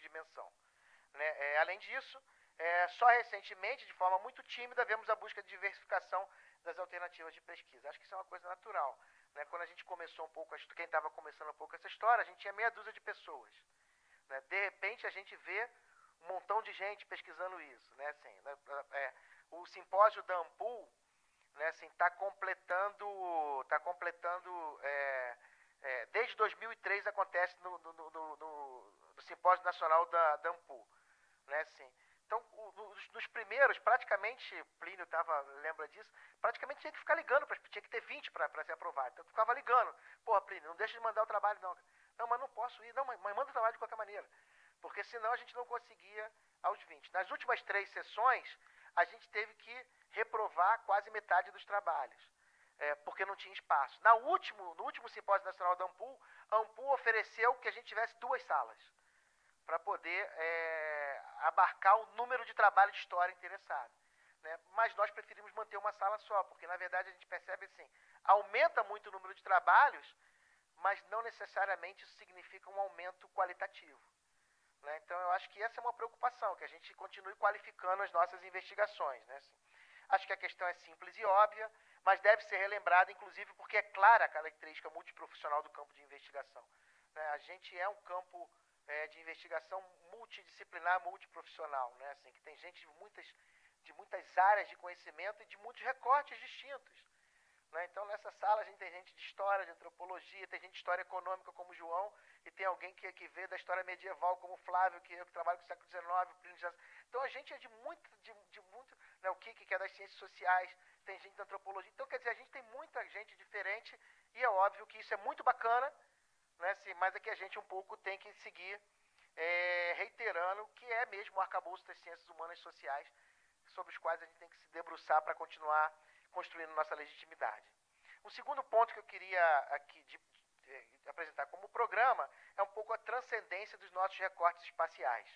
dimensão. Né? Além disso, só recentemente, de forma muito tímida, vemos a busca de diversificação das alternativas de pesquisa. Acho que isso é uma coisa natural. Né? Quando a gente começou um pouco, quem estava começando um pouco essa história, a gente tinha meia dúzia de pessoas. Né? De repente, a gente vê um montão de gente pesquisando isso. Né? Assim, o simpósio da Ampul, né, assim, está completando desde 2003 acontece no simpósio nacional da Ampul. Né, assim. Então, nos primeiros, praticamente, Plínio lembra disso, praticamente tinha que ficar ligando, tinha que ter 20 para ser aprovado. Então, eu ficava ligando: porra, Plínio, não deixa de mandar o trabalho, não. Não, mas não posso ir. Não, mas manda o trabalho de qualquer maneira. Porque senão a gente não conseguia aos 20. Nas últimas 3 sessões, a gente teve que reprovar quase metade dos trabalhos, porque não tinha espaço. No último simpósio nacional da Ampul, a Ampul ofereceu que a gente tivesse 2 salas para poder abarcar o número de trabalho de história interessado. Né? Mas nós preferimos manter uma sala só, porque na verdade a gente percebe assim, aumenta muito o número de trabalhos, mas não necessariamente isso significa um aumento qualitativo. Né? Então eu acho que essa é uma preocupação, que a gente continue qualificando as nossas investigações. Né? Assim, acho que a questão é simples e óbvia, mas deve ser relembrada, inclusive porque é clara a característica multiprofissional do campo de investigação. Né? A gente é um campo de investigação multidisciplinar, multiprofissional, né? Assim, que tem gente de muitas áreas de conhecimento e de muitos recortes distintos. Né? Então, nessa sala, a gente tem gente de história, de antropologia, tem gente de história econômica, como o João, e tem alguém que vê da história medieval, como o Flávio, que trabalha com o século XIX, o Plínio já... Então, a gente é de muito né? O que é das ciências sociais, tem gente da antropologia. Então, quer dizer, a gente tem muita gente diferente, e é óbvio que isso é muito bacana, né? Assim, mas é que a gente um pouco tem que seguir reiterando que é mesmo o arcabouço das ciências humanas e sociais, sobre os quais a gente tem que se debruçar para continuar construindo nossa legitimidade. Um segundo ponto que eu queria aqui apresentar como programa é um pouco a transcendência dos nossos recortes espaciais.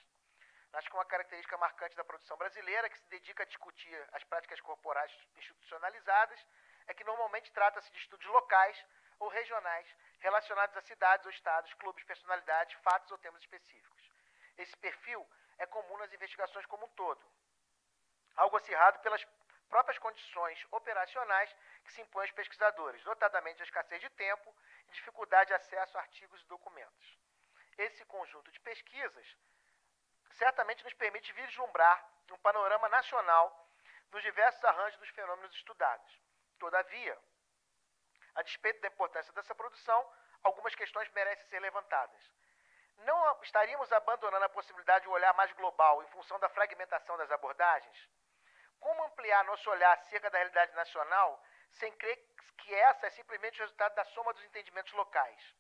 Acho que uma característica marcante da produção brasileira, que se dedica a discutir as práticas corporais institucionalizadas, é que normalmente trata-se de estudos locais ou regionais, relacionados a cidades ou estados, clubes, personalidades, fatos ou temas específicos. Esse perfil é comum nas investigações como um todo, algo acirrado pelas próprias condições operacionais que se impõem aos pesquisadores, notadamente a escassez de tempo e dificuldade de acesso a artigos e documentos. Esse conjunto de pesquisas certamente nos permite vislumbrar um panorama nacional dos diversos arranjos dos fenômenos estudados. Todavia, a despeito da importância dessa produção, algumas questões merecem ser levantadas. não estaríamos abandonando a possibilidade de um olhar mais global em função da fragmentação das abordagens? Como ampliar nosso olhar acerca da realidade nacional sem crer que essa é simplesmente o resultado da soma dos entendimentos locais?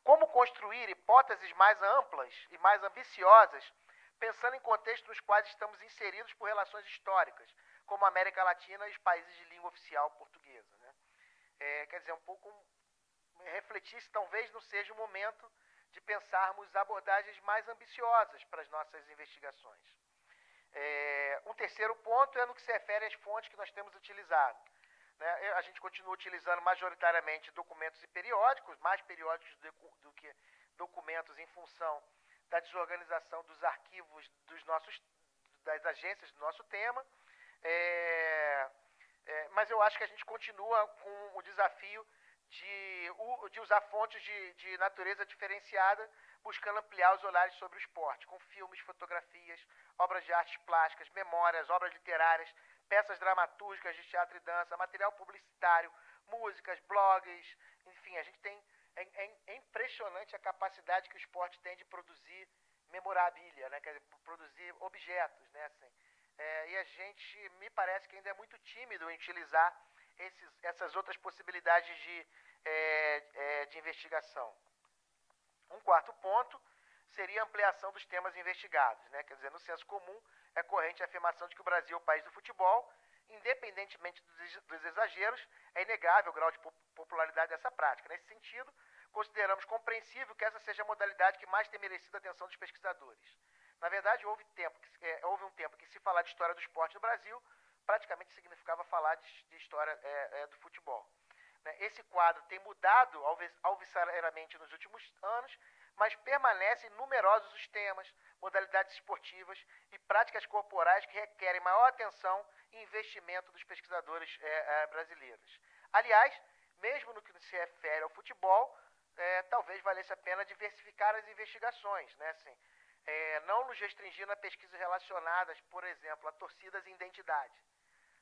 Como construir hipóteses mais amplas e mais ambiciosas, pensando em contextos nos quais estamos inseridos por relações históricas, como a América Latina e os países de língua oficial portuguesa, né? Quer dizer, um pouco refletir se talvez não seja o momento de pensarmos abordagens mais ambiciosas para as nossas investigações. Um terceiro ponto é no que se refere às fontes que nós temos utilizado. Né? A gente continua utilizando majoritariamente documentos e periódicos, mais periódicos do que documentos em função da desorganização dos arquivos das agências do nosso tema. Mas eu acho que a gente continua com o desafio de usar fontes de natureza diferenciada, buscando ampliar os olhares sobre o esporte, com filmes, fotografias, obras de artes plásticas, memórias, obras literárias, peças dramatúrgicas de teatro e dança, material publicitário, músicas, blogs, enfim, a gente tem... É impressionante a capacidade que o esporte tem de produzir memorabilia, né? Quer dizer, produzir objetos, né? Assim, e a gente, me parece que ainda é muito tímido em utilizar essas outras possibilidades de investigação. Um quarto ponto seria a ampliação dos temas investigados, né? Quer dizer, no senso comum, é corrente a afirmação de que o Brasil é o país do futebol. Independentemente dos exageros, é inegável o grau de popularidade dessa prática. Nesse sentido, consideramos compreensível que essa seja a modalidade que mais tem merecido a atenção dos pesquisadores. Na verdade, houve um tempo que se falar de história do esporte no Brasil praticamente significava falar de história do futebol. Esse quadro tem mudado alvissareiramente nos últimos anos, mas permanecem numerosos os temas, modalidades esportivas e práticas corporais que requerem maior atenção e investimento dos pesquisadores brasileiros. Aliás, mesmo no que se refere ao futebol, talvez valesse a pena diversificar as investigações, né? Assim, não nos restringindo a pesquisas relacionadas, por exemplo, a torcidas e identidade.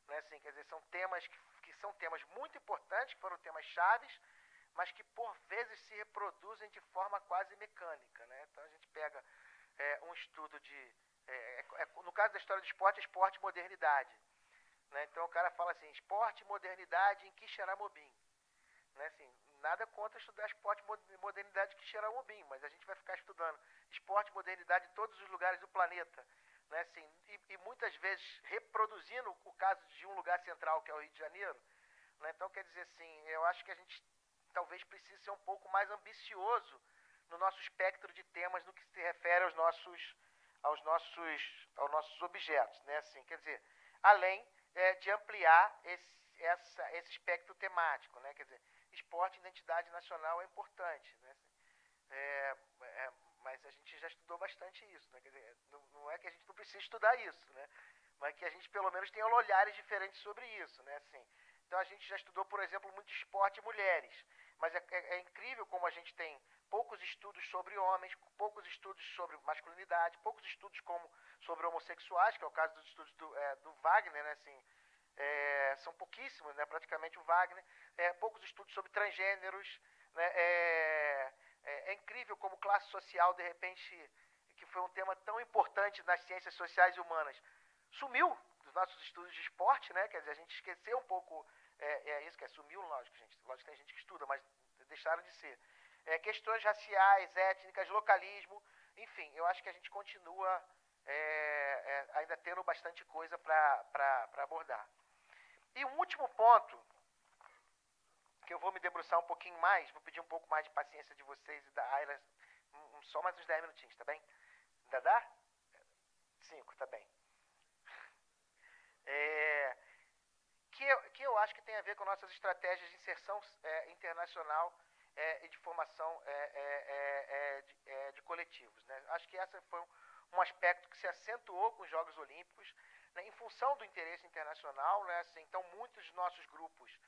Né? Assim, quer dizer, são temas que são temas muito importantes, que foram temas chaves, mas que por vezes se reproduzem de forma quase mecânica, né? Então a gente pega um estudo no caso da história do esporte, esporte e modernidade. Né? Então o cara fala assim, esporte e modernidade em Quixeramobim. Né? Assim, nada contra estudar esporte e modernidade em Quixeramobim, mas a gente vai ficar estudando esporte e modernidade em todos os lugares do planeta. Né? Assim, e muitas vezes reproduzindo o caso de um lugar central, que é o Rio de Janeiro. Né? Então, quer dizer assim, eu acho que a gente talvez precise ser um pouco mais ambicioso no nosso espectro de temas no que se refere aos nossos objetos. Né? Assim, quer dizer, além de ampliar esse espectro temático. Né? Quer dizer, esporte e identidade nacional é importante. Né? Mas a gente já estudou bastante isso, né? Quer dizer, não é que a gente não precisa estudar isso, né? Mas que a gente pelo menos tenha olhares diferentes sobre isso, né? Assim, então a gente já estudou, por exemplo, muito esporte e mulheres, mas é incrível como a gente tem poucos estudos sobre homens, poucos estudos sobre masculinidade, poucos estudos sobre homossexuais, que é o caso dos estudos do Wagner, né? Assim, são pouquíssimos, né? Praticamente o Wagner, poucos estudos sobre transgêneros, né? É incrível como classe social, de repente, que foi um tema tão importante nas ciências sociais e humanas, sumiu dos nossos estudos de esporte, né? Quer dizer, a gente esqueceu um pouco, isso que sumiu, lógico, gente. Lógico que tem gente que estuda, mas deixaram de ser. Questões raciais, étnicas, localismo, enfim, eu acho que a gente continua ainda tendo bastante coisa para abordar. E um último ponto, que eu vou me debruçar um pouquinho mais, vou pedir um pouco mais de paciência de vocês e da Ayla, só mais uns 10 minutinhos, tá bem? Ainda dá? 5, tá bem. Que eu acho que tem a ver com nossas estratégias de inserção internacional e de formação de coletivos. Né? Acho que esse foi um aspecto que se acentuou com os Jogos Olímpicos, né, em função do interesse internacional. Né? Assim, então, muitos dos nossos grupos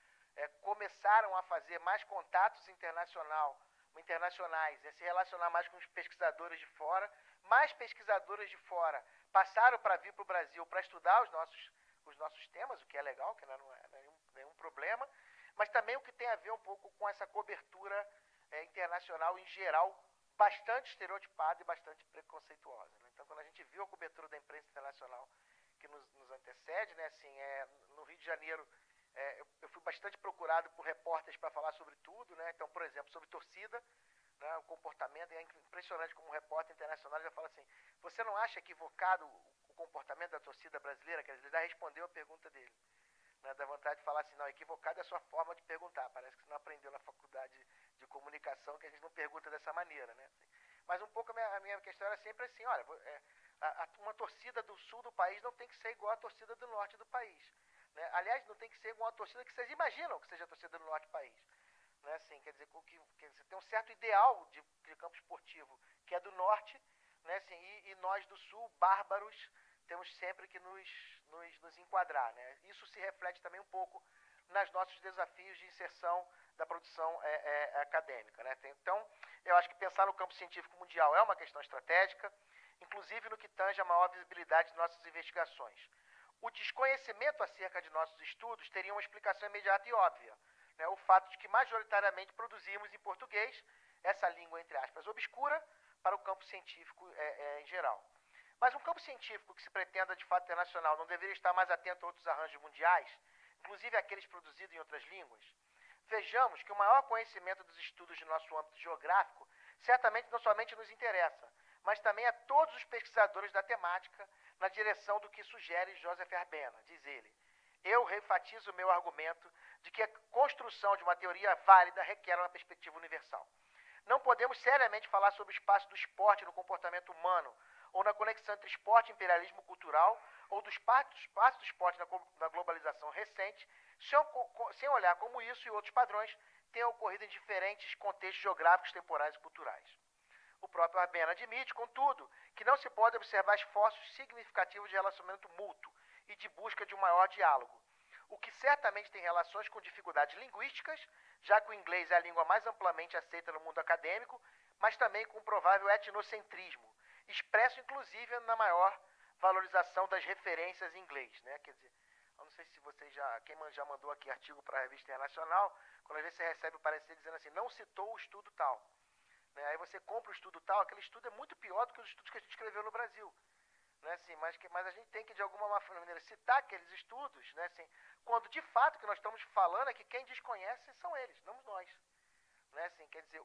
começaram a fazer mais contatos internacionais, se relacionar mais com os pesquisadores de fora. Mais pesquisadores de fora passaram para vir para o Brasil para estudar os nossos temas, o que é legal, que não é nenhum problema, mas também o que tem a ver um pouco com essa cobertura internacional em geral bastante estereotipada e bastante preconceituosa, né? Então, quando a gente viu a cobertura da imprensa internacional que nos antecede, né, assim, no Rio de Janeiro, eu fui bastante procurado por repórteres para falar sobre tudo, né? Então, por exemplo, sobre torcida, né, o comportamento, é impressionante como um repórter internacional já fala assim, você não acha equivocado o comportamento da torcida brasileira? Quer dizer, ele já respondeu a pergunta dele. Né, dá vontade de falar assim, não, equivocado é a sua forma de perguntar, parece que você não aprendeu na faculdade de comunicação que a gente não pergunta dessa maneira, né? Assim, mas um pouco a minha questão era sempre assim, olha, uma torcida do sul do país não tem que ser igual à torcida do norte do país. Né? Aliás, não tem que ser igual à torcida que vocês imaginam que seja a torcida do norte do país. Né? Assim, quer dizer, que você tem um certo ideal de campo esportivo que é do norte, né? Assim, e nós do sul, bárbaros, temos sempre que nos enquadrar. Né? Isso se reflete também um pouco nos nossos desafios de inserção da produção acadêmica. Né? Então, eu acho que pensar no campo científico mundial é uma questão estratégica, inclusive no que tange a maior visibilidade de nossas investigações. O desconhecimento acerca de nossos estudos teria uma explicação imediata e óbvia. Né? O fato de que majoritariamente produzimos em português, essa língua, entre aspas, obscura, para o campo científico em geral. Mas um campo científico que se pretenda de fato internacional não deveria estar mais atento a outros arranjos mundiais, inclusive aqueles produzidos em outras línguas? Vejamos que o maior conhecimento dos estudos de nosso âmbito geográfico certamente não somente nos interessa, mas também a todos os pesquisadores da temática, na direção do que sugere Joseph Arbena, diz ele. Eu refatizo o meu argumento de que a construção de uma teoria válida requer uma perspectiva universal. Não podemos seriamente falar sobre o espaço do esporte no comportamento humano, ou na conexão entre esporte e imperialismo cultural, ou do espaço do esporte na globalização recente, sem olhar como isso e outros padrões têm ocorrido em diferentes contextos geográficos, temporais e culturais. O próprio Arbena admite, contudo, que não se pode observar esforços significativos de relacionamento mútuo e de busca de um maior diálogo, o que certamente tem relações com dificuldades linguísticas, já que o inglês é a língua mais amplamente aceita no mundo acadêmico, mas também com um provável etnocentrismo, expresso inclusive na maior valorização das referências em inglês, né? Quer dizer, eu não sei se vocês quem já mandou aqui artigo para a revista internacional, quando às vezes você recebe o parecer dizendo assim, não citou o estudo tal. Né? Aí você compra o estudo tal, aquele estudo é muito pior do que os estudos que a gente escreveu no Brasil. Né? Assim, mas a gente tem que, de alguma maneira, citar aqueles estudos, né? Assim, quando de fato o que nós estamos falando é que quem desconhece são eles, não nós. Né? Assim, quer dizer,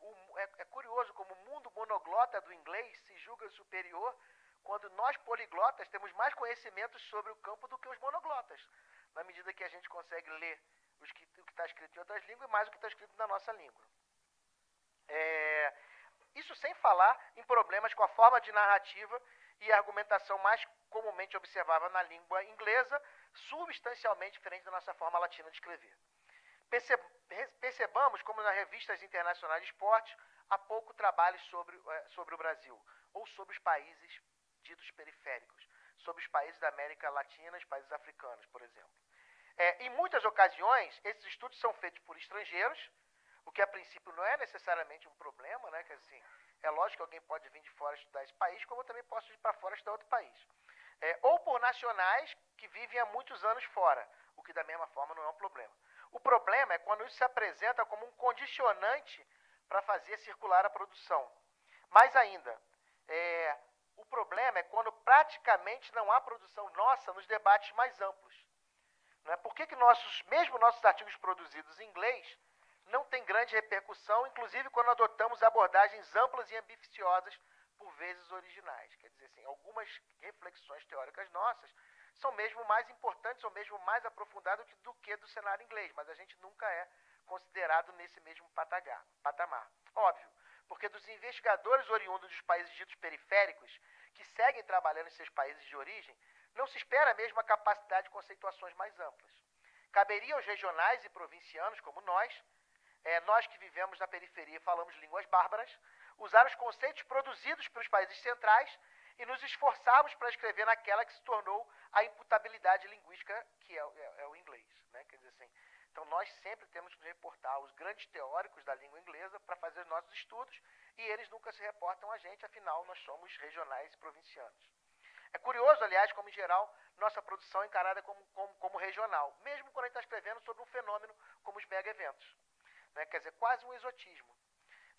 é curioso como o mundo monoglota do inglês se julga superior quando nós, poliglotas, temos mais conhecimentos sobre o campo do que os monoglotas, na medida que a gente consegue ler o que está escrito em outras línguas e mais o que está escrito na nossa língua. Isso sem falar em problemas com a forma de narrativa e argumentação mais comumente observável na língua inglesa, substancialmente diferente da nossa forma latina de escrever. Percebamos como nas revistas internacionais de esportes há pouco trabalho sobre o Brasil, ou sobre os países ditos periféricos, sobre os países da América Latina, os países africanos, por exemplo. Em muitas ocasiões, esses estudos são feitos por estrangeiros, o que a princípio não é necessariamente um problema, né? Que, assim, é lógico que alguém pode vir de fora estudar esse país, como eu também posso ir para fora estudar outro país. Ou por nacionais que vivem há muitos anos fora, o que da mesma forma não é um problema. O problema é quando isso se apresenta como um condicionante para fazer circular a produção. Mais ainda, o problema é quando praticamente não há produção nossa nos debates mais amplos. Não é? Por que mesmo nossos artigos produzidos em inglês não têm grande repercussão, inclusive quando adotamos abordagens amplas e ambiciosas, por vezes originais? Quer dizer, assim, algumas reflexões teóricas nossas são mesmo mais importantes ou mesmo mais aprofundadas do que do cenário inglês, mas a gente nunca é considerado nesse mesmo patamar. Óbvio, porque dos investigadores oriundos dos países ditos periféricos, que seguem trabalhando em seus países de origem, não se espera mesmo a capacidade de conceituações mais amplas. Caberia aos regionais e provincianos como nós que vivemos na periferia e falamos línguas bárbaras, usar os conceitos produzidos pelos países centrais e nos esforçarmos para escrever naquela que se tornou a imputabilidade linguística, que é o inglês. Né? Quer dizer assim, então nós sempre temos que reportar os grandes teóricos da língua inglesa para fazer os nossos estudos e eles nunca se reportam a gente, afinal nós somos regionais e provincianos. É curioso, aliás, como em geral nossa produção é encarada como regional, mesmo quando a gente está escrevendo sobre um fenômeno como os mega-eventos. Né? Quer dizer, quase um exotismo.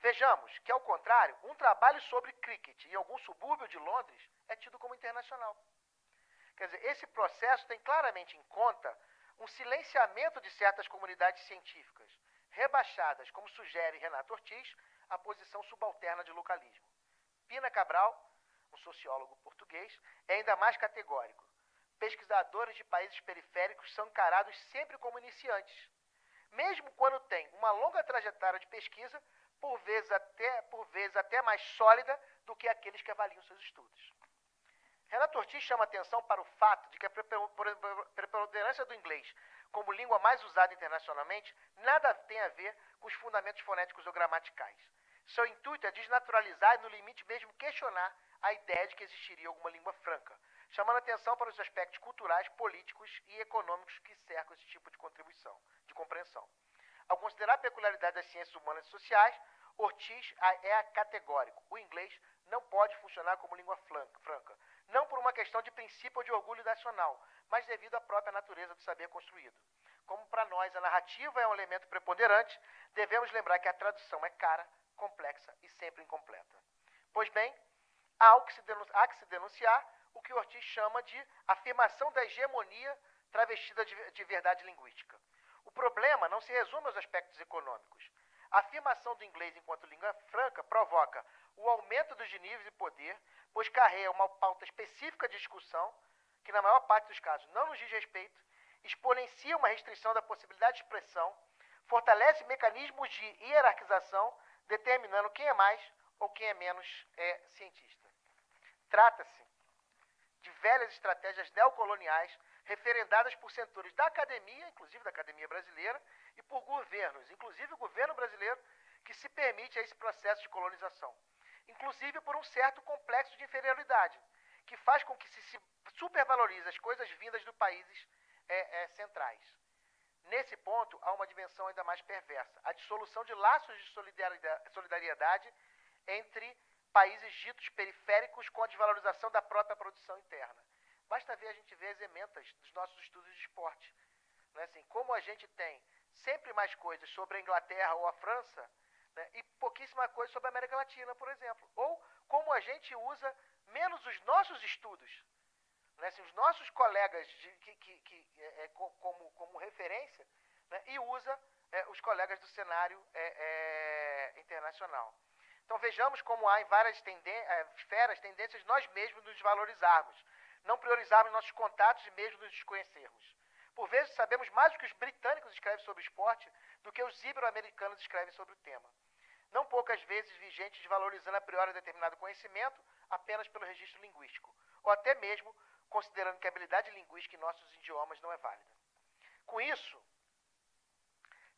Vejamos que, ao contrário, um trabalho sobre cricket em algum subúrbio de Londres é tido como internacional. Quer dizer, esse processo tem claramente em conta um silenciamento de certas comunidades científicas, rebaixadas, como sugere Renato Ortiz, à posição subalterna de localismo. Pina Cabral, um sociólogo português, é ainda mais categórico. Pesquisadores de países periféricos são encarados sempre como iniciantes, mesmo quando têm uma longa trajetória de pesquisa, por vezes até mais sólida do que aqueles que avaliam seus estudos. Renato Ortiz chama atenção para o fato de que a preponderância do inglês como língua mais usada internacionalmente nada tem a ver com os fundamentos fonéticos ou gramaticais. Seu intuito é desnaturalizar e, no limite mesmo, questionar a ideia de que existiria alguma língua franca, chamando atenção para os aspectos culturais, políticos e econômicos que cercam esse tipo de contribuição, de compreensão. Ao considerar a peculiaridade das ciências humanas e sociais, Ortiz é categórico. O inglês não pode funcionar como língua franca, não por uma questão de princípio ou de orgulho nacional, mas devido à própria natureza do saber construído. Como para nós a narrativa é um elemento preponderante, devemos lembrar que a tradução é cara, complexa e sempre incompleta. Pois bem, há que se denunciar o que Ortiz chama de afirmação da hegemonia travestida de verdade linguística. O problema não se resume aos aspectos econômicos. A afirmação do inglês enquanto língua franca provoca o aumento dos níveis de poder, pois carrega uma pauta específica de discussão, que na maior parte dos casos não nos diz respeito, exponencia uma restrição da possibilidade de expressão, fortalece mecanismos de hierarquização, determinando quem é mais ou quem é menos cientista. Trata-se de velhas estratégias neocoloniais referendadas por setores da academia, inclusive da academia brasileira, e por governos, inclusive o governo brasileiro, que se permite a esse processo de colonização. Inclusive por um certo complexo de inferioridade, que faz com que se supervalorize as coisas vindas de países centrais. Nesse ponto, há uma dimensão ainda mais perversa, a dissolução de laços de solidariedade entre países ditos periféricos com a desvalorização da própria produção interna. Basta ver, a gente ver as ementas dos nossos estudos de esporte. Né? Assim, como a gente tem sempre mais coisas sobre a Inglaterra ou a França, né? E pouquíssima coisa sobre a América Latina, por exemplo. Ou como a gente usa menos os nossos estudos, né? Assim, os nossos colegas como referência, né? E usa os colegas do cenário internacional. Então vejamos como há em várias esferas tendências de nós mesmos nos valorizarmos, não priorizarmos nossos contatos e mesmo nos desconhecermos. Por vezes sabemos mais do que os britânicos escrevem sobre esporte do que os ibero-americanos escrevem sobre o tema. Não poucas vezes vi gente desvalorizando a priori determinado conhecimento apenas pelo registro linguístico, ou até mesmo considerando que a habilidade linguística em nossos idiomas não é válida. Com isso,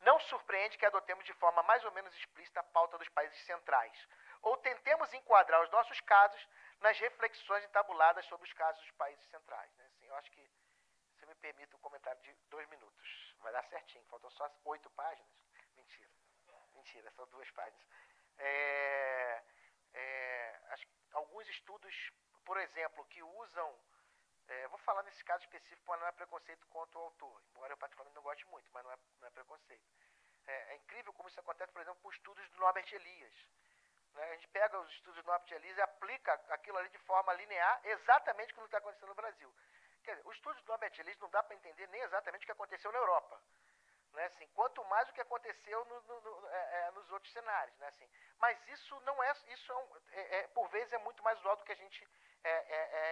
não surpreende que adotemos de forma mais ou menos explícita a pauta dos países centrais, ou tentemos enquadrar os nossos casos nas reflexões entabuladas sobre os casos dos países centrais. Né? Assim, eu acho que, se me permite, um comentário de 2 minutos. Vai dar certinho, faltam só 8 páginas. Mentira, são 2 páginas. Alguns estudos, por exemplo, que usam... vou falar nesse caso específico, porque não é preconceito contra o autor, embora eu particularmente não goste muito, mas não é preconceito. É incrível como isso acontece, por exemplo, com estudos do Norbert Elias. Né? A gente pega os estudos do Norbert Elias e aplica aquilo ali de forma linear, exatamente como está acontecendo no Brasil. Quer dizer, os estudos do Norbert Elias não dá para entender nem exatamente o que aconteceu na Europa. Né? Assim, quanto mais o que aconteceu nos outros cenários. Né? Assim, mas isso não é... Isso por vezes é muito mais usual do que a gente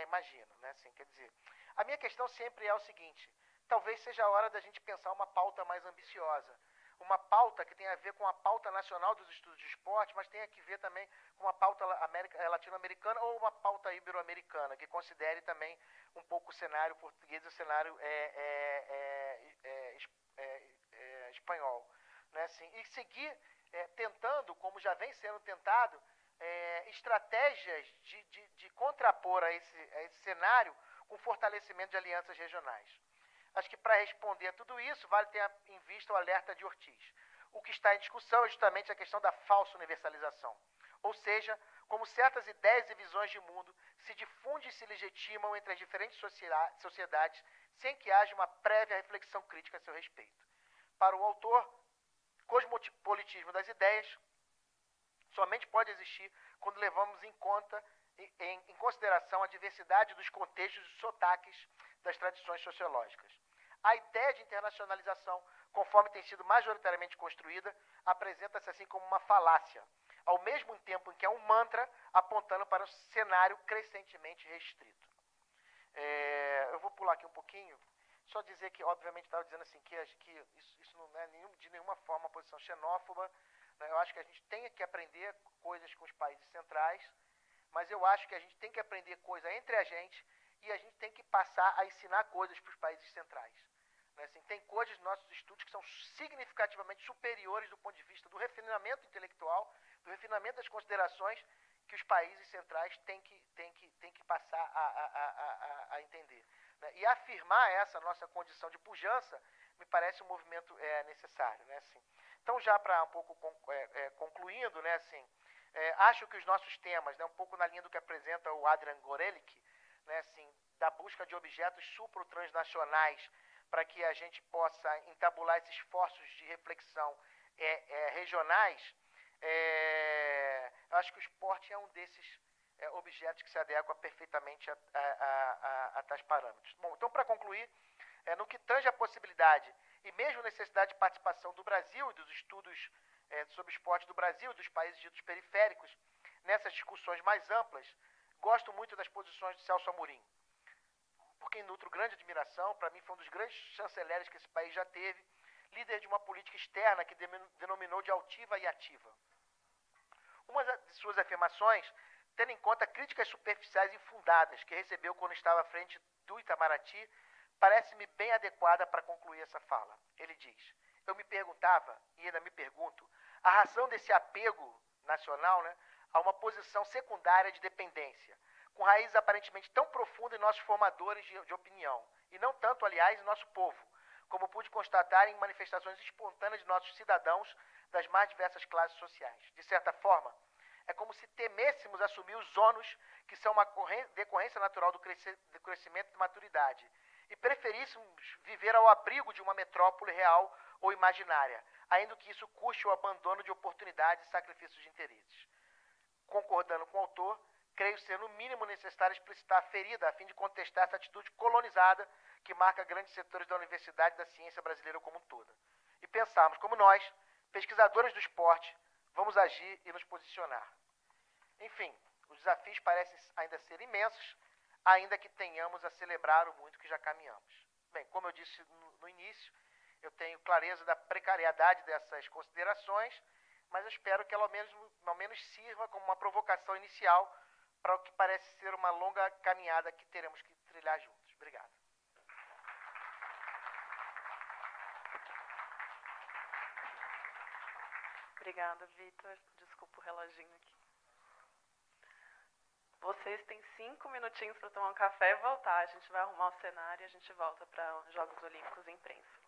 imagina. Né? Assim, quer dizer, a minha questão sempre é o seguinte: talvez seja a hora da gente pensar uma pauta mais ambiciosa. Uma pauta que tenha a ver com a pauta nacional dos estudos de esporte, mas tenha que ver também com uma pauta latino-americana ou uma pauta ibero-americana, que considere também um pouco o cenário português e o cenário espanhol. Né? Assim, e seguir tentando, como já vem sendo tentado, estratégias de contrapor a esse cenário com fortalecimento de alianças regionais. Acho que para responder a tudo isso, vale ter em vista o alerta de Ortiz. O que está em discussão é justamente a questão da falsa universalização. Ou seja, como certas ideias e visões de mundo se difundem e se legitimam entre as diferentes sociedades sem que haja uma prévia reflexão crítica a seu respeito. Para o autor, cosmopolitismo das ideias somente pode existir quando levamos em consideração a diversidade dos contextos e sotaques das tradições sociológicas. A ideia de internacionalização, conforme tem sido majoritariamente construída, apresenta-se assim como uma falácia, ao mesmo tempo em que é um mantra apontando para um cenário crescentemente restrito. Eu vou pular aqui um pouquinho, só dizer que, obviamente, estava dizendo assim, que isso não é de nenhuma forma uma posição xenófoba, né? Eu acho que a gente tem que aprender coisas com os países centrais, mas eu acho que a gente tem que aprender coisa entre a gente e a gente tem que passar a ensinar coisas para os países centrais. Né? Assim, tem coisas nos nossos estudos que são significativamente superiores do ponto de vista do refinamento intelectual, do refinamento das considerações que os países centrais têm que passar a entender. Né? E afirmar essa nossa condição de pujança me parece um movimento necessário. Né? Assim, então, já para um pouco concluindo, né, assim, acho que os nossos temas, né, um pouco na linha do que apresenta o Adrian Gorelick, né, assim, da busca de objetos supro-transnacionais para que a gente possa entabular esses esforços de reflexão regionais, eu acho que o esporte é um desses objetos que se adequa perfeitamente a tais parâmetros. Bom, então, para concluir, no que tange a possibilidade e mesmo necessidade de participação do Brasil e dos estudos sobre esporte do Brasil e dos países ditos periféricos nessas discussões mais amplas, gosto muito das posições de Celso Amorim, por quem nutro grande admiração. Para mim foi um dos grandes chanceleres que esse país já teve, líder de uma política externa que denominou de altiva e ativa. Uma de suas afirmações, tendo em conta críticas superficiais e infundadas que recebeu quando estava à frente do Itamaraty, parece-me bem adequada para concluir essa fala. Ele diz: eu me perguntava, e ainda me pergunto, a razão desse apego nacional, né, a uma posição secundária de dependência, com raízes aparentemente tão profundas em nossos formadores de opinião, e não tanto, aliás, em nosso povo, como pude constatar em manifestações espontâneas de nossos cidadãos das mais diversas classes sociais. De certa forma, é como se temêssemos assumir os ônus que são uma decorrência natural do crescimento e maturidade, e preferíssemos viver ao abrigo de uma metrópole real ou imaginária, ainda que isso custe o abandono de oportunidades e sacrifícios de interesses. Concordando com o autor, creio ser no mínimo necessário explicitar a ferida a fim de contestar essa atitude colonizada que marca grandes setores da universidade e da ciência brasileira como um todo. E pensarmos como nós, pesquisadores do esporte, vamos agir e nos posicionar. Enfim, os desafios parecem ainda ser imensos, ainda que tenhamos a celebrar o muito que já caminhamos. Bem, como eu disse no início, eu tenho clareza da precariedade dessas considerações, mas eu espero que ela ao menos sirva como uma provocação inicial para o que parece ser uma longa caminhada que teremos que trilhar juntos. Obrigado. Obrigada, Vitor. Desculpa o reloginho aqui. Vocês têm 5 minutinhos para tomar um café e voltar. A gente vai arrumar o cenário e a gente volta para os Jogos Olímpicos e imprensa.